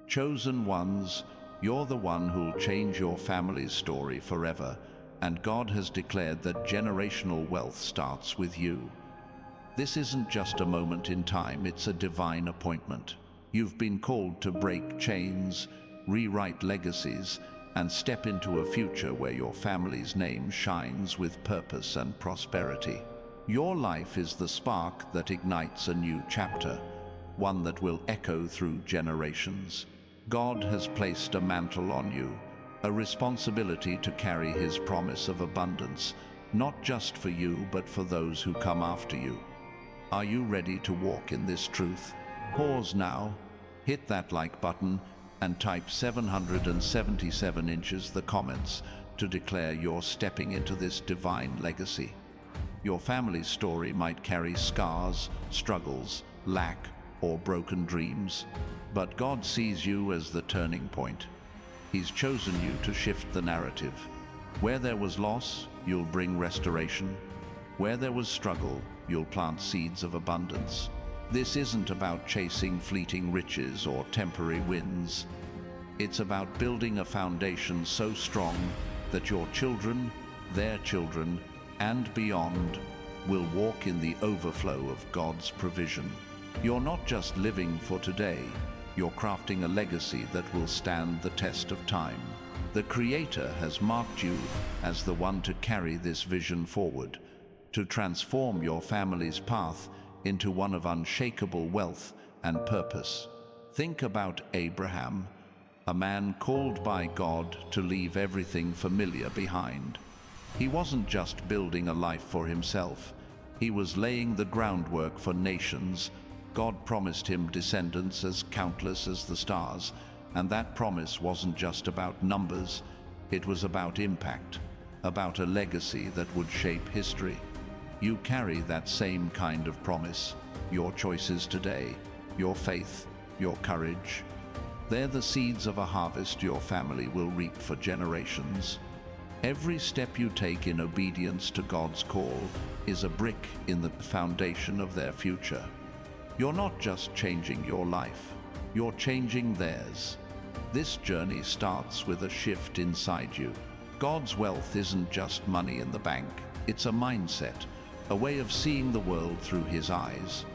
Chosen ones, you're the one who'll change your family's story forever, and God has declared that generational wealth starts with you. This isn't just a moment in time, it's a divine appointment. You've been called to break chains, rewrite legacies, and step into a future where your family's name shines with purpose and prosperity. Your life is the spark that ignites a new chapter, one that will echo through generations. God has placed a mantle on you, a responsibility to carry His promise of abundance, not just for you, but for those who come after you. Are you ready to walk in this truth? Pause now, hit that like button, and type 777 inches the comments to declare you're stepping into this divine legacy. Your family's story might carry scars, struggles, lack, or broken dreams, but God sees you as the turning point. He's chosen you to shift the narrative. Where there was loss, you'll bring restoration. Where there was struggle, you'll plant seeds of abundance. This isn't about chasing fleeting riches or temporary wins. It's about building a foundation so strong that your children, their children, and beyond will walk in the overflow of God's provision. You're not just living for today, you're crafting a legacy that will stand the test of time. The Creator has marked you as the one to carry this vision forward, to transform your family's path into one of unshakable wealth and purpose. Think about Abraham, a man called by God to leave everything familiar behind. He wasn't just building a life for himself, he was laying the groundwork for nations. God promised him descendants as countless as the stars, and that promise wasn't just about numbers, it was about impact, about a legacy that would shape history. You carry that same kind of promise. Your choices today, your faith, your courage, they're the seeds of a harvest your family will reap for generations. Every step you take in obedience to God's call is a brick in the foundation of their future. You're not just changing your life, you're changing theirs. This journey starts with a shift inside you. God's wealth isn't just money in the bank, it's a mindset, a way of seeing the world through His eyes.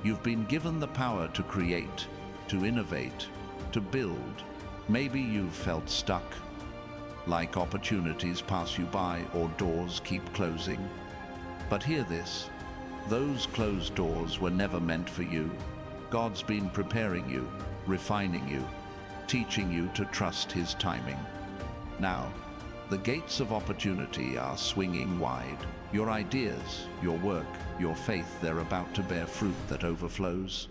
You've been given the power to create, to innovate, to build. Maybe you've felt stuck, like opportunities pass you by or doors keep closing. But hear this, those closed doors were never meant for you. God's been preparing you, refining you, teaching you to trust His timing. Now, the gates of opportunity are swinging wide. Your ideas, your work, your faith, they're about to bear fruit that overflows.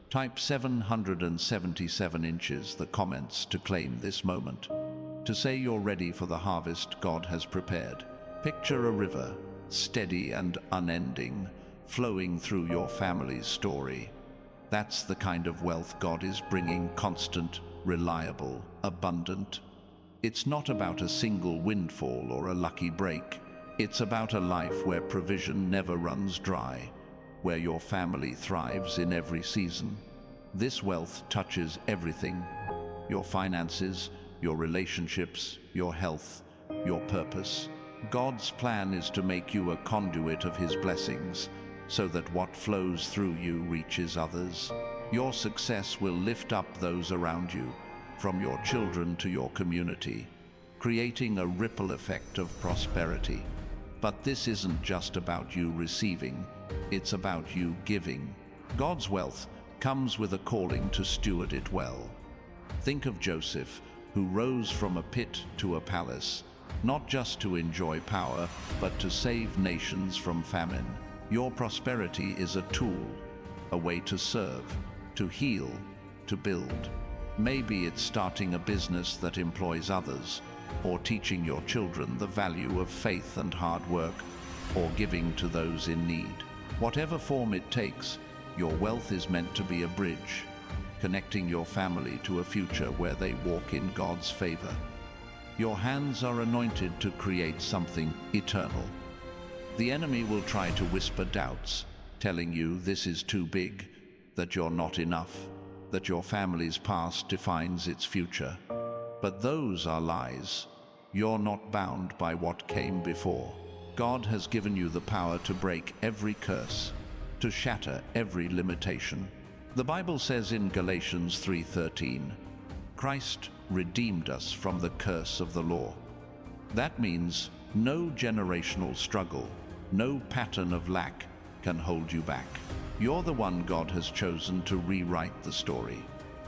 Type 777 inches the comments to claim this moment, to say you're ready for the harvest God has prepared. Picture a river, steady and unending, flowing through your family's story. That's the kind of wealth God is bringing, constant, reliable, abundant. It's not about a single windfall or a lucky break. It's about a life where provision never runs dry, where your family thrives in every season. This wealth touches everything: your finances, your relationships, your health, your purpose. God's plan is to make you a conduit of His blessings, so that what flows through you reaches others. Your success will lift up those around you, from your children to your community, creating a ripple effect of prosperity. But this isn't just about you receiving, it's about you giving. God's wealth comes with a calling to steward it well. Think of Joseph, who rose from a pit to a palace, not just to enjoy power, but to save nations from famine. Your prosperity is a tool, a way to serve, to heal, to build. Maybe it's starting a business that employs others, or teaching your children the value of faith and hard work, or giving to those in need. Whatever form it takes, your wealth is meant to be a bridge, connecting your family to a future where they walk in God's favor. Your hands are anointed to create something eternal. The enemy will try to whisper doubts, telling you this is too big, that you're not enough. that your family's past defines its future. But those are lies. You're not bound by what came before. God has given you the power to break every curse, to shatter every limitation. The Bible says in Galatians 3:13, Christ redeemed us from the curse of the law. That means no generational struggle, no pattern of lack can hold you back. You're the one God has chosen to rewrite the story.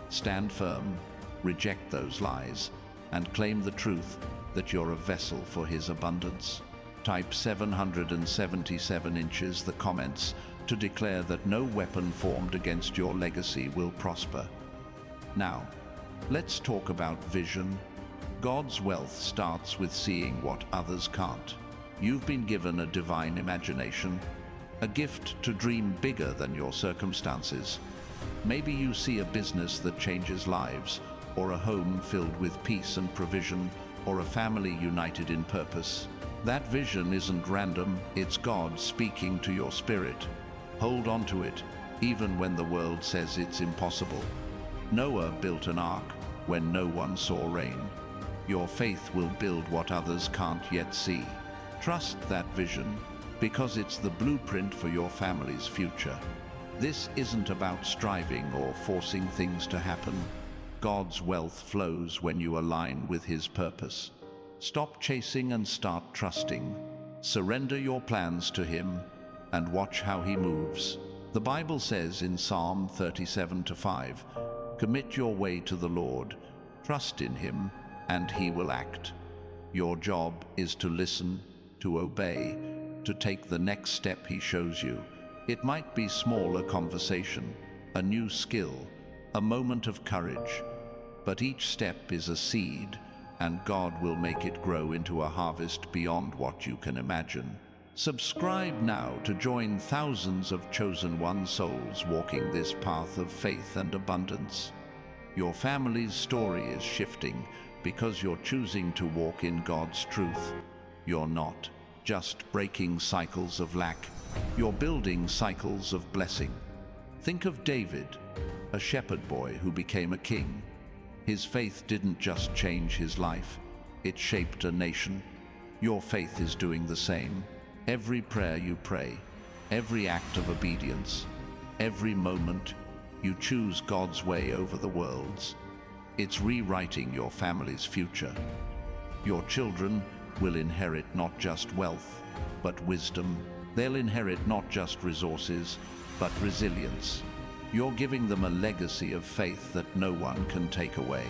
Stand firm, reject those lies, and claim the truth that you're a vessel for His abundance. Type 777 inches the comments to declare that no weapon formed against your legacy will prosper. Now, let's talk about vision. God's wealth starts with seeing what others can't. You've been given a divine imagination, a gift to dream bigger than your circumstances. Maybe you see a business that changes lives, or a home filled with peace and provision, or a family united in purpose. That vision isn't random, it's God speaking to your spirit. Hold on to it, even when the world says it's impossible. Noah built an ark when no one saw rain. Your faith will build what others can't yet see. Trust that vision, because it's the blueprint for your family's future. This isn't about striving or forcing things to happen. God's wealth flows when you align with His purpose. Stop chasing and start trusting. Surrender your plans to Him and watch how He moves. The Bible says in Psalm 37:5, commit your way to the Lord, trust in Him, and He will act. Your job is to listen, to obey, to take the next step He shows you. It might be small, a conversation, a new skill, a moment of courage, but each step is a seed, and God will make it grow into a harvest beyond what you can imagine. Subscribe now to join thousands of chosen one souls walking this path of faith and abundance. Your family's story is shifting because you're choosing to walk in God's truth. You're not just breaking cycles of lack, you're building cycles of blessing. Think of David, a shepherd boy who became a king. His faith didn't just change his life, it shaped a nation. Your faith is doing the same. Every prayer you pray, every act of obedience, every moment you choose God's way over the world's, it's rewriting your family's future. Your children will inherit not just wealth, but wisdom. They'll inherit not just resources, but resilience. You're giving them a legacy of faith that no one can take away.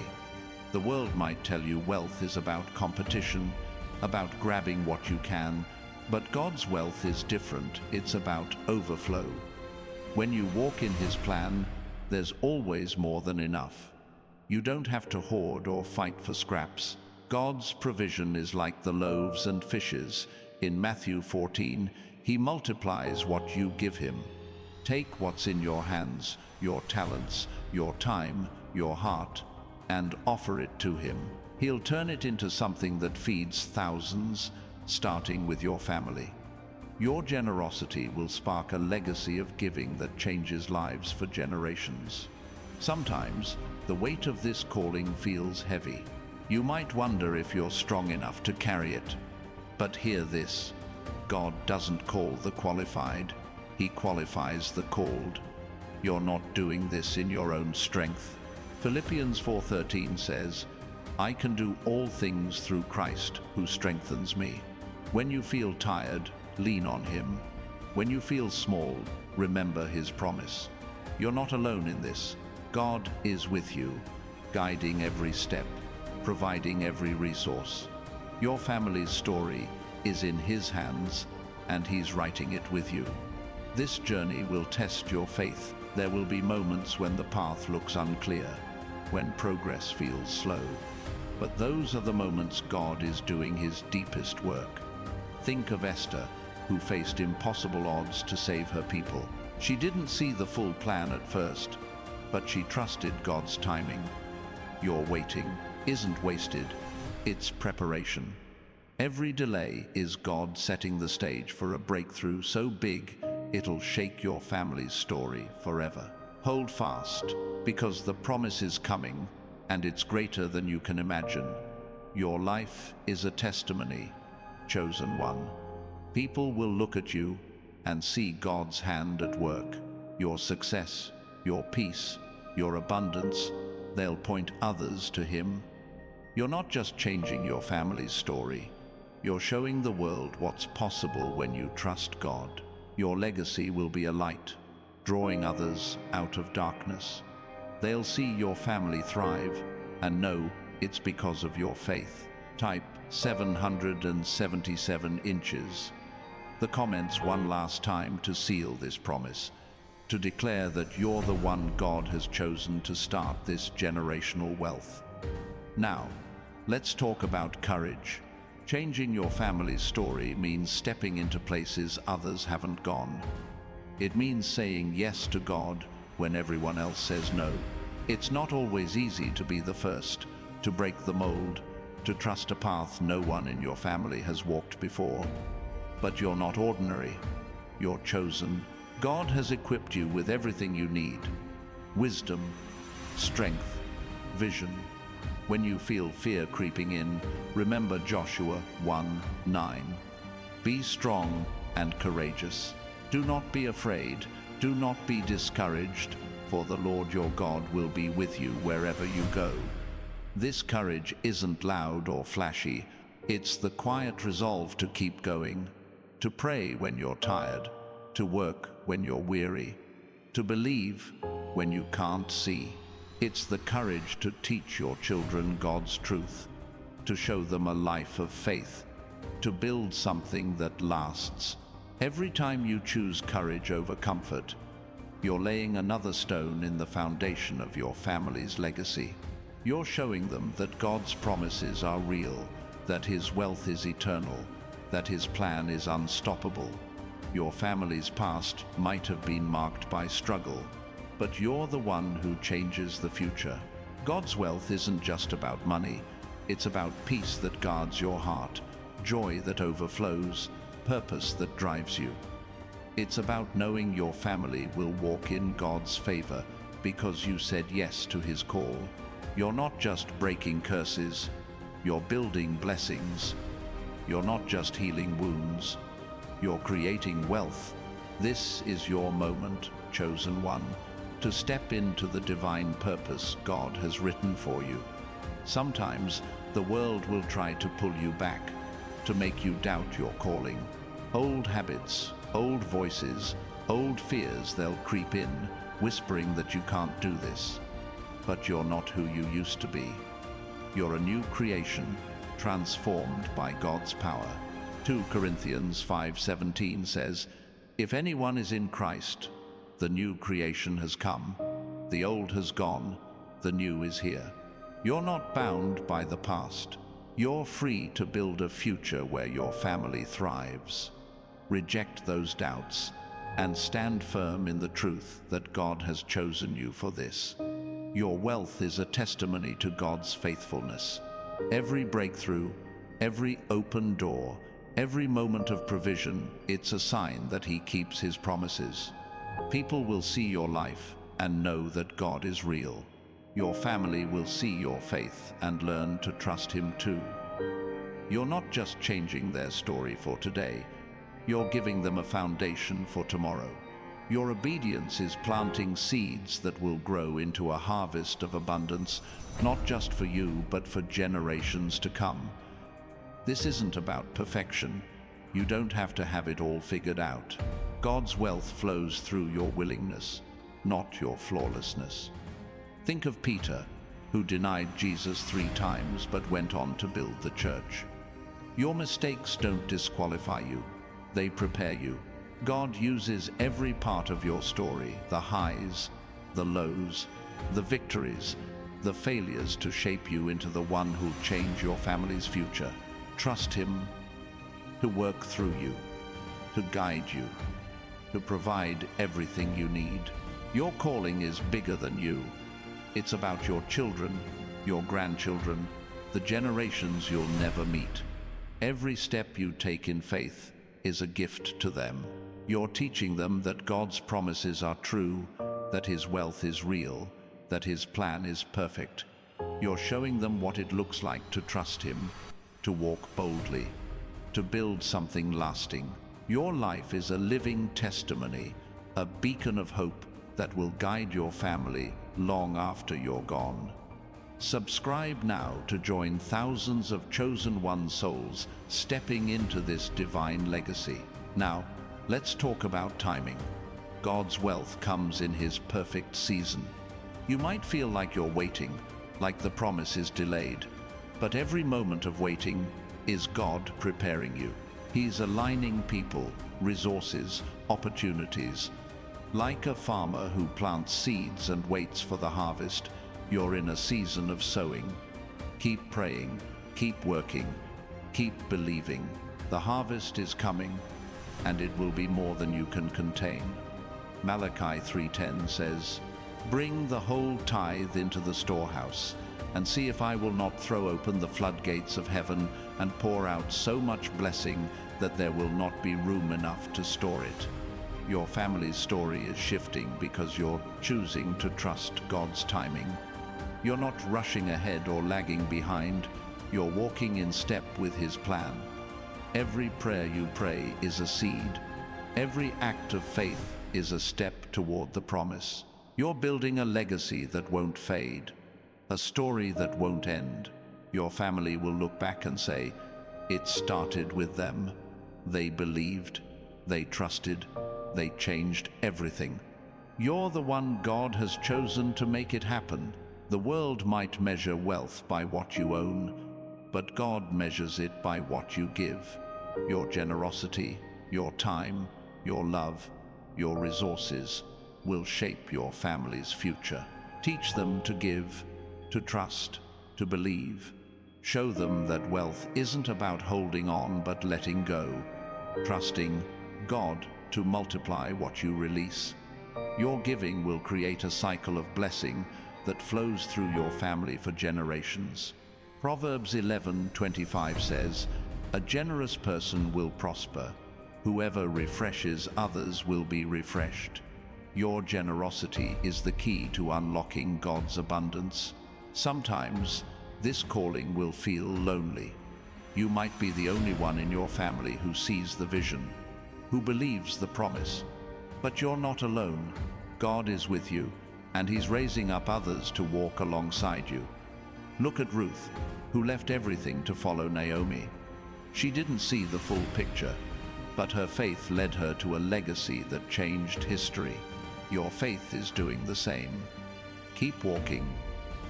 The world might tell you wealth is about competition, about grabbing what you can, but God's wealth is different. It's about overflow. When you walk in His plan, there's always more than enough. You don't have to hoard or fight for scraps. God's provision is like the loaves and fishes. In Matthew 14, He multiplies what you give Him. Take what's in your hands, your talents, your time, your heart, and offer it to Him. He'll turn it into something that feeds thousands, starting with your family. Your generosity will spark a legacy of giving that changes lives for generations. Sometimes, the weight of this calling feels heavy. You might wonder if you're strong enough to carry it. But hear this: God doesn't call the qualified, He qualifies the called. You're not doing this in your own strength. Philippians 4:13 says, I can do all things through Christ who strengthens me. When you feel tired, lean on Him. When you feel small, remember His promise. You're not alone in this. God is with you, guiding every step, providing every resource. Your family's story is in His hands, and He's writing it with you. This journey will test your faith. There will be moments when the path looks unclear, when progress feels slow. But those are the moments God is doing His deepest work. Think of Esther, who faced impossible odds to save her people. She didn't see the full plan at first, but she trusted God's timing. Your waiting isn't wasted, it's preparation. Every delay is God setting the stage for a breakthrough so big it'll shake your family's story forever. Hold fast, because the promise is coming, and it's greater than you can imagine. Your life is a testimony, chosen one. People will look at you and see God's hand at work. Your success, your peace, your abundance, they'll point others to Him. You're not just changing your family's story, you're showing the world what's possible when you trust God. Your legacy will be a light, drawing others out of darkness. They'll see your family thrive and know it's because of your faith. Type 777 inches. The comments one last time to seal this promise, to declare that you're the one God has chosen to start this generational wealth. Now, let's talk about courage. Changing your family's story means stepping into places others haven't gone. It means saying yes to God when everyone else says no. It's not always easy to be the first, to break the mold, to trust a path no one in your family has walked before. But you're not ordinary. You're chosen. God has equipped you with everything you need: wisdom, strength, vision. When you feel fear creeping in, remember Joshua 1:9. Be strong and courageous. Do not be afraid. Do not be discouraged, for the Lord your God will be with you wherever you go. This courage isn't loud or flashy. It's the quiet resolve to keep going, to pray when you're tired, to work when you're weary, to believe when you can't see. It's the courage to teach your children God's truth, to show them a life of faith, to build something that lasts. Every time you choose courage over comfort, you're laying another stone in the foundation of your family's legacy. You're showing them that God's promises are real, that His wealth is eternal, that His plan is unstoppable. Your family's past might have been marked by struggle, but you're the one who changes the future. God's wealth isn't just about money. It's about peace that guards your heart, joy that overflows, purpose that drives you. It's about knowing your family will walk in God's favor because you said yes to His call. You're not just breaking curses, you're building blessings. You're not just healing wounds, you're creating wealth. This is your moment, chosen one, to step into the divine purpose God has written for you. Sometimes the world will try to pull you back, to make you doubt your calling. Old habits, old voices, old fears, they'll creep in, whispering that you can't do this. But you're not who you used to be. You're a new creation, transformed by God's power. 2 Corinthians 5:17 says, "If anyone is in Christ, the new creation has come. The old has gone, the new is here." You're not bound by the past. You're free to build a future where your family thrives. Reject those doubts and stand firm in the truth that God has chosen you for this. Your wealth is a testimony to God's faithfulness. Every breakthrough, every open door, every moment of provision, it's a sign that He keeps His promises. People will see your life and know that God is real. Your family will see your faith and learn to trust Him too. You're not just changing their story for today, you're giving them a foundation for tomorrow. Your obedience is planting seeds that will grow into a harvest of abundance, not just for you, but for generations to come. This isn't about perfection. You don't have to have it all figured out. God's wealth flows through your willingness, not your flawlessness. Think of Peter, who denied Jesus 3 times but went on to build the church. Your mistakes don't disqualify you, they prepare you. God uses every part of your story, the highs, the lows, the victories, the failures, to shape you into the one who'll change your family's future. Trust Him to work through you, to guide you, to provide everything you need. Your calling is bigger than you. It's about your children, your grandchildren, the generations you'll never meet. Every step you take in faith is a gift to them. You're teaching them that God's promises are true that his wealth is real, that his plan is perfect. You're showing them what it looks like to trust him, to walk boldly, to build something lasting. Your life is a living testimony, a beacon of hope that will guide your family long after you're gone. Subscribe now to join thousands of chosen one souls stepping into this divine legacy. Now, let's talk about timing. God's wealth comes in his perfect season. You might feel like you're waiting, like the promise is delayed, but every moment of waiting is God preparing you. He's aligning people, resources, opportunities. Like a farmer who plants seeds and waits for the harvest, you're in a season of sowing. Keep praying, keep working, keep believing. The harvest is coming, and it will be more than you can contain. Malachi 3:10 says, "Bring the whole tithe into the storehouse, and see if I will not throw open the floodgates of heaven and pour out so much blessing that there will not be room enough to store it." Your family's story is shifting because you're choosing to trust God's timing. You're not rushing ahead or lagging behind. You're walking in step with his plan. Every prayer you pray is a seed. Every act of faith is a step toward the promise. You're building a legacy that won't fade, a story that won't end. Your family will look back and say, "It started with them. They believed, they trusted, they changed everything." You're the one God has chosen to make it happen. The world might measure wealth by what you own, but God measures it by what you give. Your generosity, your time, your love, your resources will shape your family's future. Teach them to give, to trust, to believe. Show them that wealth isn't about holding on but letting go, trusting God to multiply what you release. Your giving will create a cycle of blessing that flows through your family for generations. Proverbs 11:25 says, "A generous person will prosper. Whoever refreshes others will be refreshed." Your generosity is the key to unlocking God's abundance. Sometimes, this calling will feel lonely. You might be the only one in your family who sees the vision, who believes the promise. But you're not alone. God is with you, and he's raising up others to walk alongside you. Look at Ruth, who left everything to follow Naomi. She didn't see the full picture, but her faith led her to a legacy that changed history. Your faith is doing the same. Keep walking,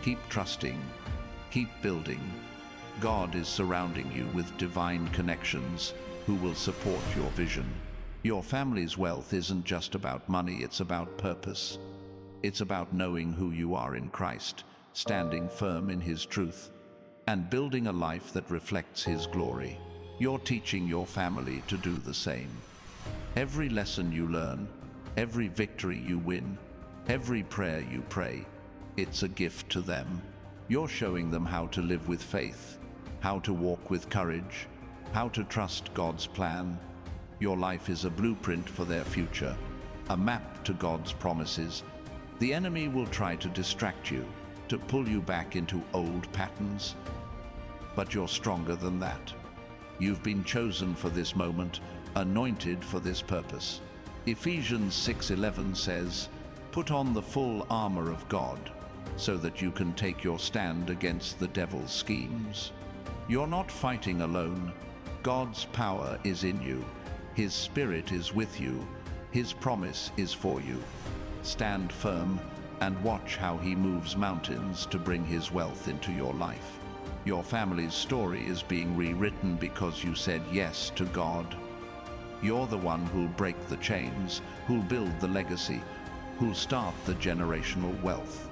keep trusting, keep building. God is surrounding you with divine connections who will support your vision. Your family's wealth isn't just about money, it's about purpose. It's about knowing who you are in Christ, standing firm in his truth, and building a life that reflects his glory. You're teaching your family to do the same. Every lesson you learn, every victory you win, every prayer you pray, it's a gift to them. You're showing them how to live with faith, how to walk with courage, how to trust God's plan. Your life is a blueprint for their future, a map to God's promises. The enemy will try to distract you, to pull you back into old patterns, but you're stronger than that. You've been chosen for this moment, anointed for this purpose. Ephesians 6:11 says, "Put on the full armor of God, so that you can take your stand against the devil's schemes." You're not fighting alone. God's power is in you. His Spirit is with you. His promise is for you. Stand firm and watch how he moves mountains to bring his wealth into your life. Your family's story is being rewritten because you said yes to God. You're the one who'll break the chains, who'll build the legacy, who'll start the generational wealth.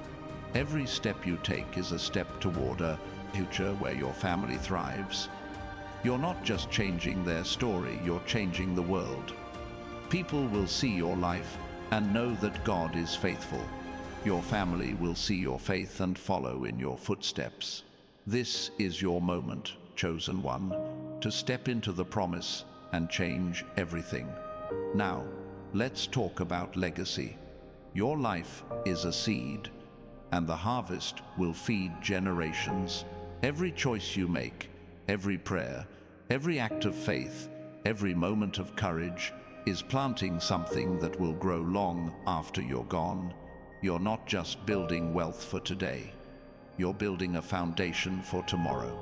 Every step you take is a step toward a future where your family thrives. You're not just changing their story, you're changing the world. People will see your life and know that God is faithful. Your family will see your faith and follow in your footsteps. This is your moment, chosen one, to step into the promise and change everything. Now, let's talk about legacy. Your life is a seed, and the harvest will feed generations. Every choice you make, every prayer, every act of faith, every moment of courage is planting something that will grow long after you're gone. You're not just building wealth for today. You're building a foundation for tomorrow.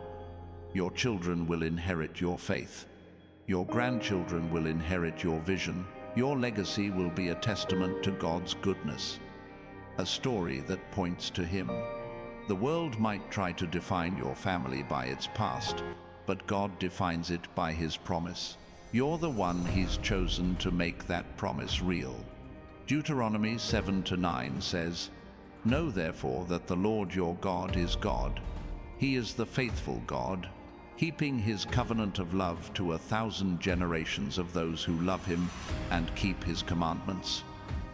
Your children will inherit your faith. Your grandchildren will inherit your vision. Your legacy will be a testament to God's goodness, a story that points to Him. The world might try to define your family by its past, but God defines it by His promise. You're the one He's chosen to make that promise real. Deuteronomy 7-9 says, "Know therefore that the Lord your God is God. He is the faithful God, keeping His covenant of love to 1,000 generations of those who love Him and keep His commandments."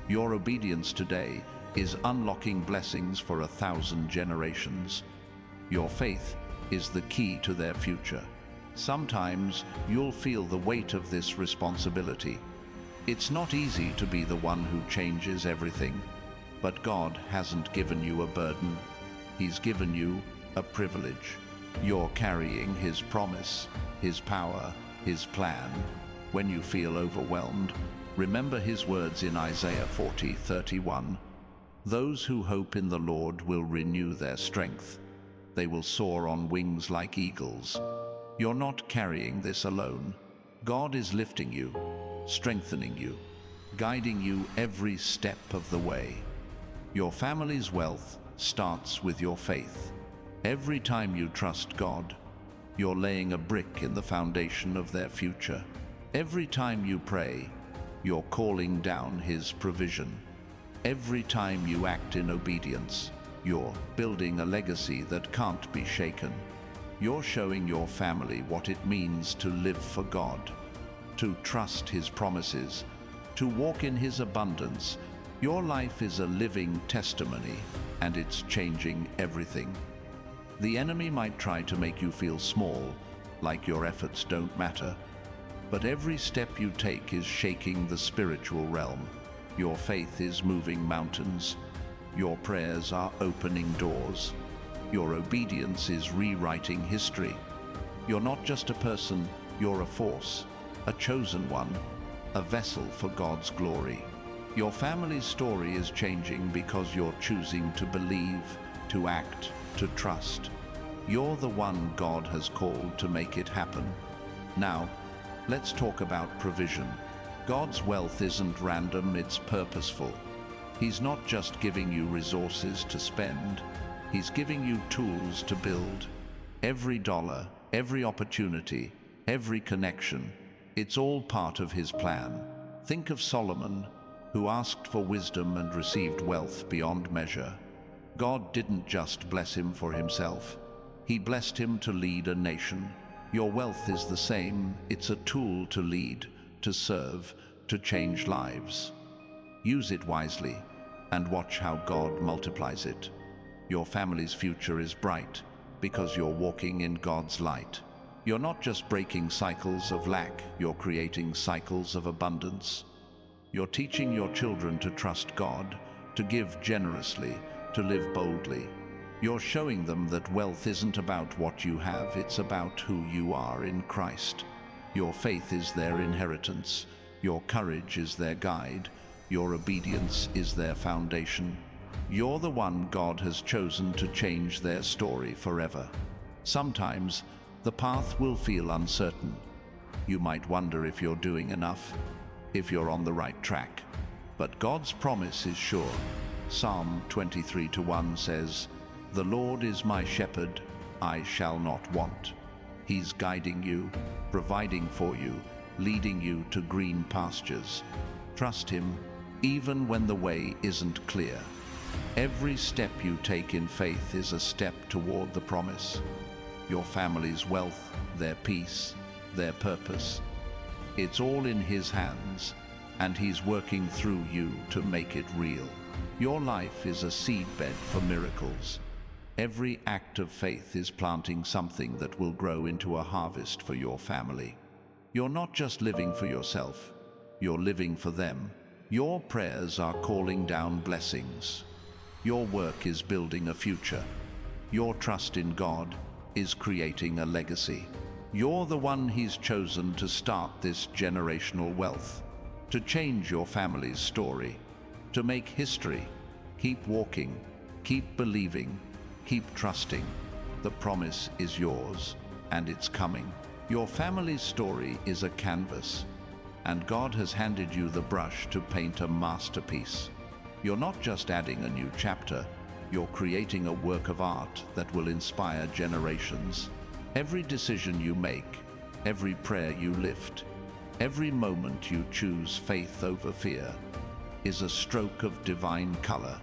Your obedience today is unlocking blessings for 1,000 generations. Your faith is the key to their future. Sometimes you'll feel the weight of this responsibility. It's not easy to be the one who changes everything, but God hasn't given you a burden. He's given you a privilege. You're carrying His promise, His power, His plan. When you feel overwhelmed, remember His words in Isaiah 40:31. "Those who hope in the Lord will renew their strength. They will soar on wings like eagles." You're not carrying this alone. God is lifting you, strengthening you, guiding you every step of the way. Your family's wealth starts with your faith. Every time you trust God, you're laying a brick in the foundation of their future. Every time you pray, you're calling down His provision. Every time you act in obedience, you're building a legacy that can't be shaken. You're showing your family what it means to live for God, to trust His promises, to walk in His abundance. Your life is a living testimony, and it's changing everything. The enemy might try to make you feel small, like your efforts don't matter, but every step you take is shaking the spiritual realm. Your faith is moving mountains. Your prayers are opening doors. Your obedience is rewriting history. You're not just a person, you're a force, a chosen one, a vessel for God's glory. Your family's story is changing because you're choosing to believe, to act, to trust. You're the one God has called to make it happen. Now, let's talk about provision. God's wealth isn't random, it's purposeful. He's not just giving you resources to spend, He's giving you tools to build. Every dollar, every opportunity, every connection, it's all part of His plan. Think of Solomon, who asked for wisdom and received wealth beyond measure. God didn't just bless him for himself. He blessed him to lead a nation. Your wealth is the same. It's a tool to lead, to serve, to change lives. Use it wisely and watch how God multiplies it. Your family's future is bright because you're walking in God's light. You're not just breaking cycles of lack, you're creating cycles of abundance. You're teaching your children to trust God, to give generously, to live boldly. You're showing them that wealth isn't about what you have, it's about who you are in Christ. Your faith is their inheritance. Your courage is their guide. Your obedience is their foundation. You're the one God has chosen to change their story forever. Sometimes, the path will feel uncertain. You might wonder if you're doing enough, if you're on the right track. But God's promise is sure. Psalm 23:1 says, "The Lord is my shepherd, I shall not want." He's guiding you, providing for you, leading you to green pastures. Trust Him, even when the way isn't clear. Every step you take in faith is a step toward the promise. Your family's wealth, their peace, their purpose. It's all in His hands, and He's working through you to make it real. Your life is a seedbed for miracles. Every act of faith is planting something that will grow into a harvest for your family. You're not just living for yourself, you're living for them. Your prayers are calling down blessings. Your work is building a future. Your trust in God is creating a legacy. You're the one He's chosen to start this generational wealth, to change your family's story, to make history. Keep walking, keep believing, keep trusting. The promise is yours, and it's coming. Your family's story is a canvas, and God has handed you the brush to paint a masterpiece. You're not just adding a new chapter, you're creating a work of art that will inspire generations. Every decision you make, every prayer you lift, every moment you choose faith over fear, is a stroke of divine color,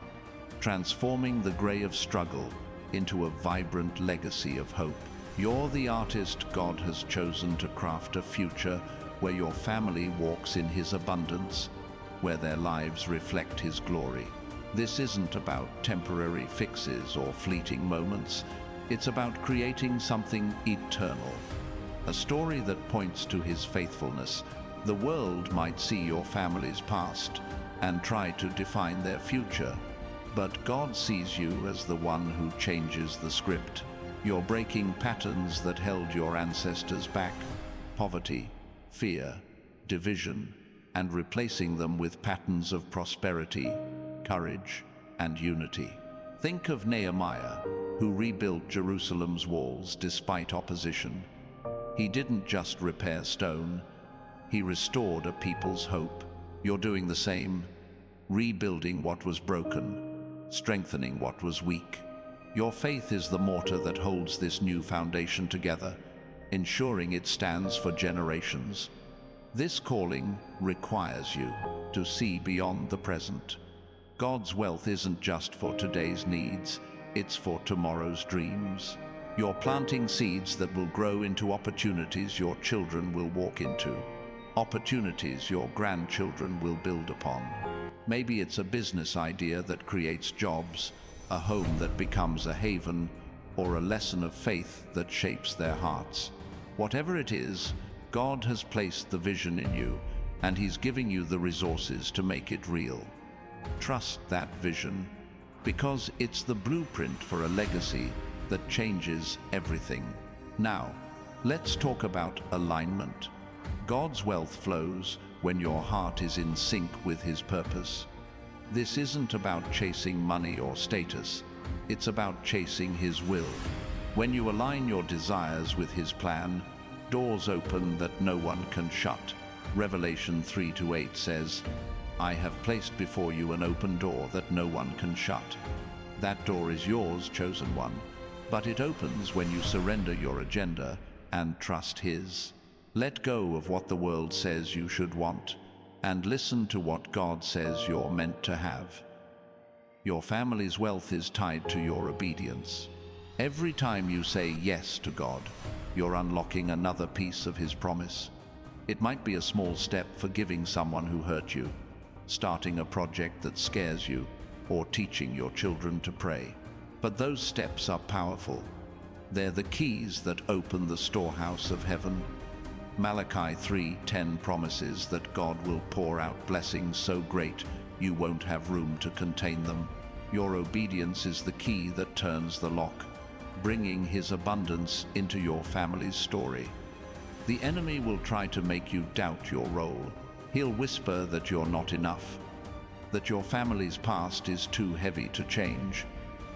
transforming the gray of struggle into a vibrant legacy of hope. You're the artist God has chosen to craft a future where your family walks in His abundance, where their lives reflect His glory. This isn't about temporary fixes or fleeting moments. It's about creating something eternal, a story that points to His faithfulness. The world might see your family's past and try to define their future, but God sees you as the one who changes the script. You're breaking patterns that held your ancestors back, poverty, fear, division, and replacing them with patterns of prosperity, courage, and unity. Think of Nehemiah, who rebuilt Jerusalem's walls despite opposition. He didn't just repair stone, he restored a people's hope. You're doing the same, rebuilding what was broken, strengthening what was weak. Your faith is the mortar that holds this new foundation together, ensuring it stands for generations. This calling requires you to see beyond the present. God's wealth isn't just for today's needs, it's for tomorrow's dreams. You're planting seeds that will grow into opportunities your children will walk into, opportunities your grandchildren will build upon. Maybe it's a business idea that creates jobs, a home that becomes a haven, or a lesson of faith that shapes their hearts. Whatever it is, God has placed the vision in you, and He's giving you the resources to make it real. Trust that vision, because it's the blueprint for a legacy that changes everything. Now, let's talk about alignment. God's wealth flows when your heart is in sync with His purpose. This isn't about chasing money or status, it's about chasing His will. When you align your desires with His plan, doors open that no one can shut. Revelation 3:8 says, "I have placed before you an open door that no one can shut." That door is yours, chosen one, but it opens when you surrender your agenda and trust His. Let go of what the world says you should want, and listen to what God says you're meant to have. Your family's wealth is tied to your obedience. Every time you say yes to God, you're unlocking another piece of His promise. It might be a small step, forgiving someone who hurt you, starting a project that scares you, or teaching your children to pray. But those steps are powerful. They're the keys that open the storehouse of heaven. Malachi 3:10 promises that God will pour out blessings so great you won't have room to contain them. Your obedience is the key that turns the lock, bringing His abundance into your family's story. The enemy will try to make you doubt your role. He'll whisper that you're not enough, that your family's past is too heavy to change.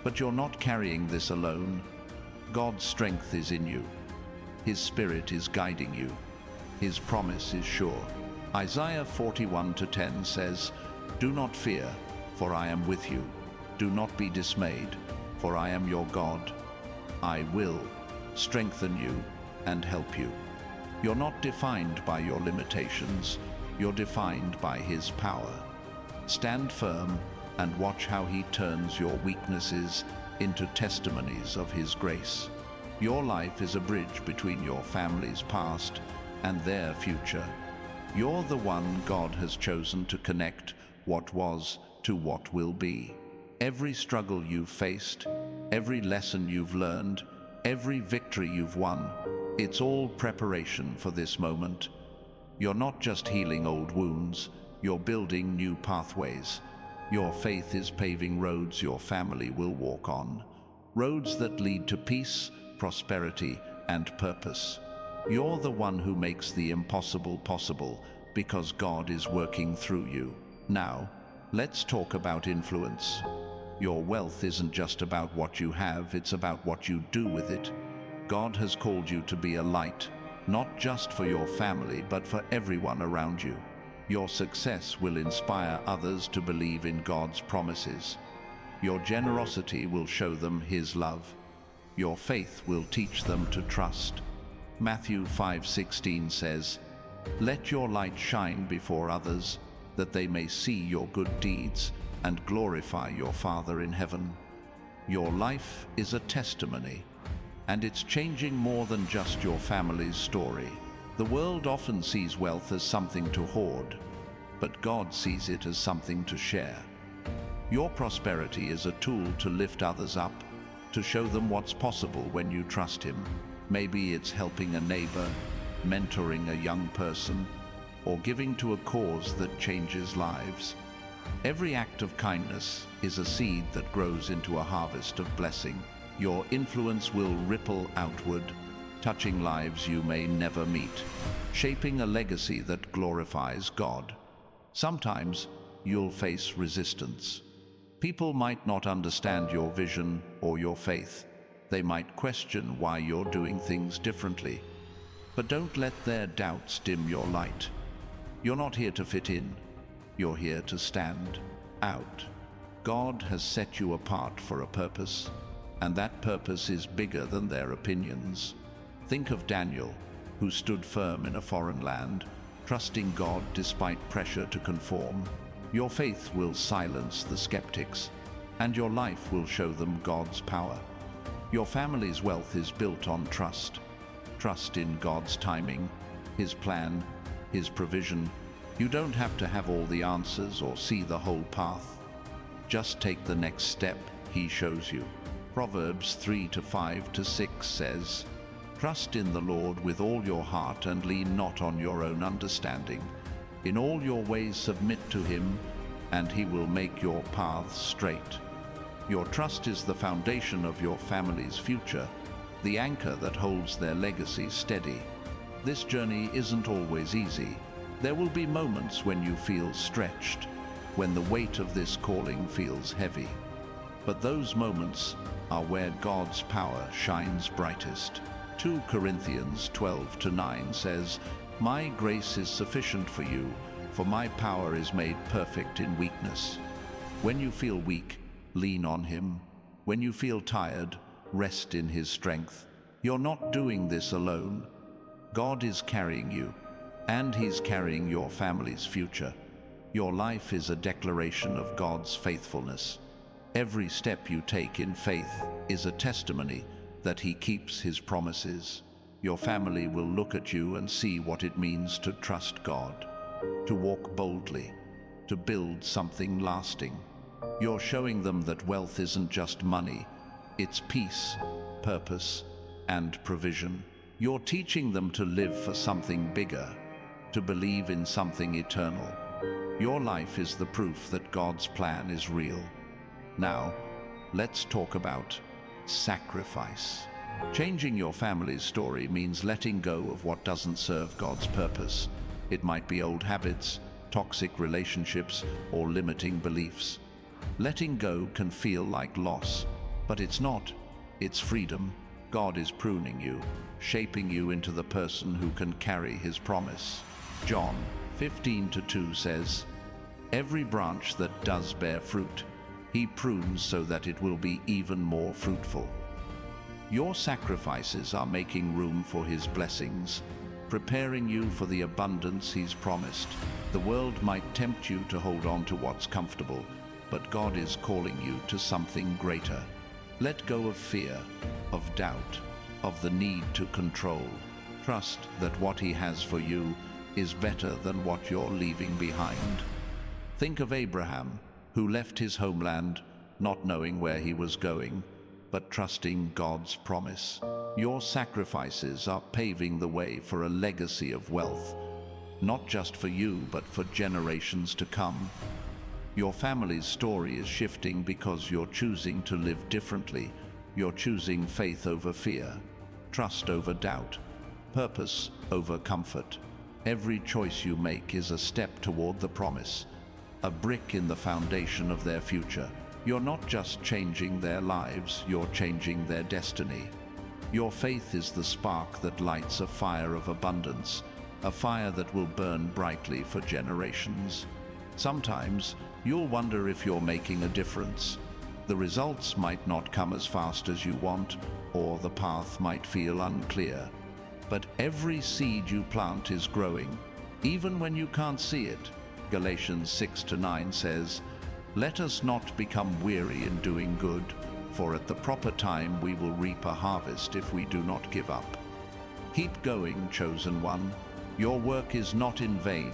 But you're not carrying this alone. God's strength is in you. His Spirit is guiding you. His promise is sure. Isaiah 41:10 says, "Do not fear, for I am with you. Do not be dismayed, for I am your God. I will strengthen you and help you." You're not defined by your limitations. You're defined by His power. Stand firm and watch how He turns your weaknesses into testimonies of His grace. Your life is a bridge between your family's past and their future. You're the one God has chosen to connect what was to what will be. Every struggle you've faced, every lesson you've learned, every victory you've won, it's all preparation for this moment. You're not just healing old wounds, You're building new pathways. Your faith is paving roads your family will walk on. Roads that lead to peace, prosperity, and purpose. You're the one who makes the impossible possible because God is working through you. Now, let's talk about influence. Your wealth isn't just about what you have, it's about what you do with it. God has called you to be a light, not just for your family, but for everyone around you. Your success will inspire others to believe in God's promises. Your generosity will show them His love. Your faith will teach them to trust. Matthew 5:16 says, "Let your light shine before others, that they may see your good deeds and glorify your Father in heaven." Your life is a testimony, and it's changing more than just your family's story. The world often sees wealth as something to hoard, but God sees it as something to share. Your prosperity is a tool to lift others up, to show them what's possible when you trust Him. Maybe it's helping a neighbor, mentoring a young person, or giving to a cause that changes lives. Every act of kindness is a seed that grows into a harvest of blessing. Your influence will ripple outward, touching lives you may never meet, shaping a legacy that glorifies God. Sometimes you'll face resistance. People might not understand your vision or your faith. They might question why you're doing things differently. But don't let their doubts dim your light. You're not here to fit in. You're here to stand out. God has set you apart for a purpose, and that purpose is bigger than their opinions. Think of Daniel, who stood firm in a foreign land, trusting God despite pressure to conform. Your faith will silence the skeptics, and your life will show them God's power. Your family's wealth is built on trust. Trust in God's timing, His plan, His provision. You don't have to have all the answers or see the whole path. Just take the next step He shows you. Proverbs 3:5-6 says, "Trust in the Lord with all your heart and lean not on your own understanding. In all your ways submit to Him, and He will make your paths straight." Your trust is the foundation of your family's future, the anchor that holds their legacy steady. This journey isn't always easy. There will be moments when you feel stretched, when the weight of this calling feels heavy. But those moments are where God's power shines brightest. 2 Corinthians 12:9 says, "My grace is sufficient for you, for my power is made perfect in weakness." When you feel weak, lean on Him. When you feel tired, rest in His strength. You're not doing this alone. God is carrying you, and He's carrying your family's future. Your life is a declaration of God's faithfulness. Every step you take in faith is a testimony that He keeps His promises. Your family will look at you and see what it means to trust God, to walk boldly, to build something lasting. You're showing them that wealth isn't just money, it's peace, purpose, and provision. You're teaching them to live for something bigger, to believe in something eternal. Your life is the proof that God's plan is real. Now, let's talk about sacrifice. Changing your family's story means letting go of what doesn't serve God's purpose. It might be old habits, toxic relationships, or limiting beliefs. Letting go can feel like loss, but it's not. It's freedom. God is pruning you, shaping you into the person who can carry His promise. John 15:2 says, "Every branch that does bear fruit, He prunes so that it will be even more fruitful." Your sacrifices are making room for His blessings, preparing you for the abundance He's promised. The world might tempt you to hold on to what's comfortable, but God is calling you to something greater. Let go of fear, of doubt, of the need to control. Trust that what He has for you is better than what you're leaving behind. Think of Abraham, who left his homeland, not knowing where he was going, but trusting God's promise. Your sacrifices are paving the way for a legacy of wealth. not just for you, but for generations to come. Your family's story is shifting because you're choosing to live differently. You're choosing faith over fear, trust over doubt, purpose over comfort. Every choice you make is a step toward the promise, a brick in the foundation of their future. You're not just changing their lives, you're changing their destiny. Your faith is the spark that lights a fire of abundance, a fire that will burn brightly for generations. Sometimes you'll wonder if you're making a difference. The results might not come as fast as you want, or the path might feel unclear. But every seed you plant is growing, even when you can't see it. Galatians 6-9 says, "Let us not become weary in doing good, for at the proper time we will reap a harvest if we do not give up." Keep going, chosen one. Your work is not in vain.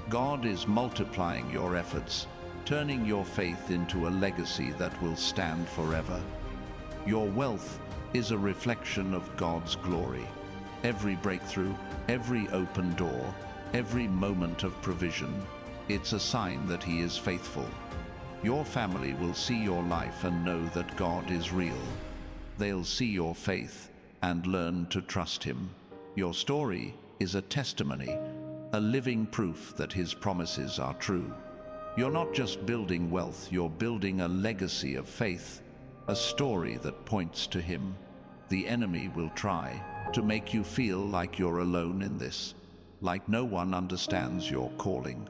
God is multiplying your efforts, turning your faith into a legacy that will stand forever. Your wealth is a reflection of God's glory. Every breakthrough, every open door, every moment of provision, it's a sign that He is faithful. Your family will see your life and know that God is real. They'll see your faith and learn to trust Him. Your story is a testimony, a living proof that His promises are true. You're not just building wealth, you're building a legacy of faith, a story that points to Him. The enemy will try to make you feel like you're alone in this, like no one understands your calling.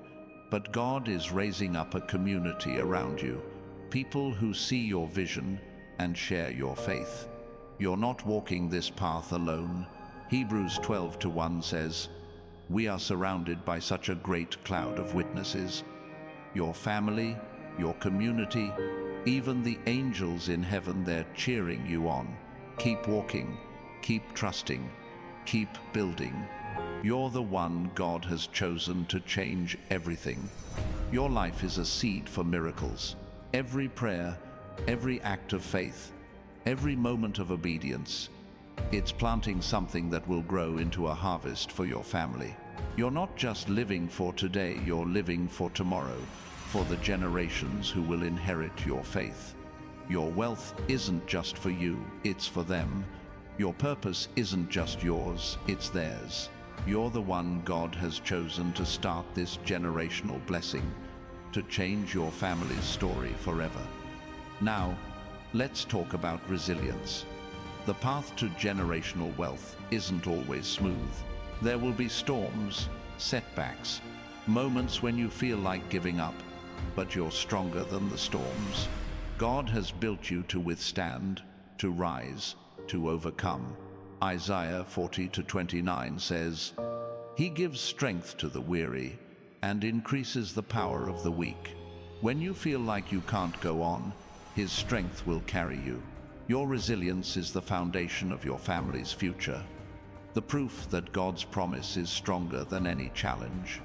But God is raising up a community around you, people who see your vision and share your faith. You're not walking this path alone. Hebrews 12:1 says, "We are surrounded by such a great cloud of witnesses." Your family, your community, even the angels in heaven, they're cheering you on. Keep walking, keep trusting, keep building. You're the one God has chosen to change everything. Your life is a seed for miracles. Every prayer, every act of faith, every moment of obedience, it's planting something that will grow into a harvest for your family. You're not just living for today, you're living for tomorrow, for the generations who will inherit your faith. Your wealth isn't just for you, it's for them. Your purpose isn't just yours, it's theirs. You're the one God has chosen to start this generational blessing, to change your family's story forever. Now, let's talk about resilience. The path to generational wealth isn't always smooth. There will be storms, setbacks, moments when you feel like giving up, but you're stronger than the storms. God has built you to withstand, to rise, to overcome. Isaiah 40:29 says, "He gives strength to the weary and increases the power of the weak." When you feel like you can't go on, His strength will carry you. Your resilience is the foundation of your family's future, the proof that God's promise is stronger than any challenge.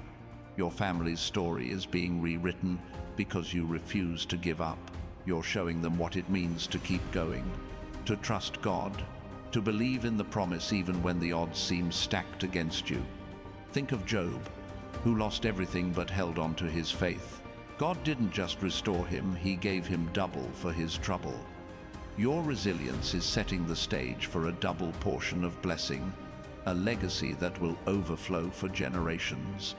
Your family's story is being rewritten because you refuse to give up. You're showing them what it means to keep going, to trust God, to believe in the promise even when the odds seem stacked against you. Think of Job, who lost everything but held on to his faith. God didn't just restore him, He gave him double for his trouble. Your resilience is setting the stage for a double portion of blessing, a legacy that will overflow for generations.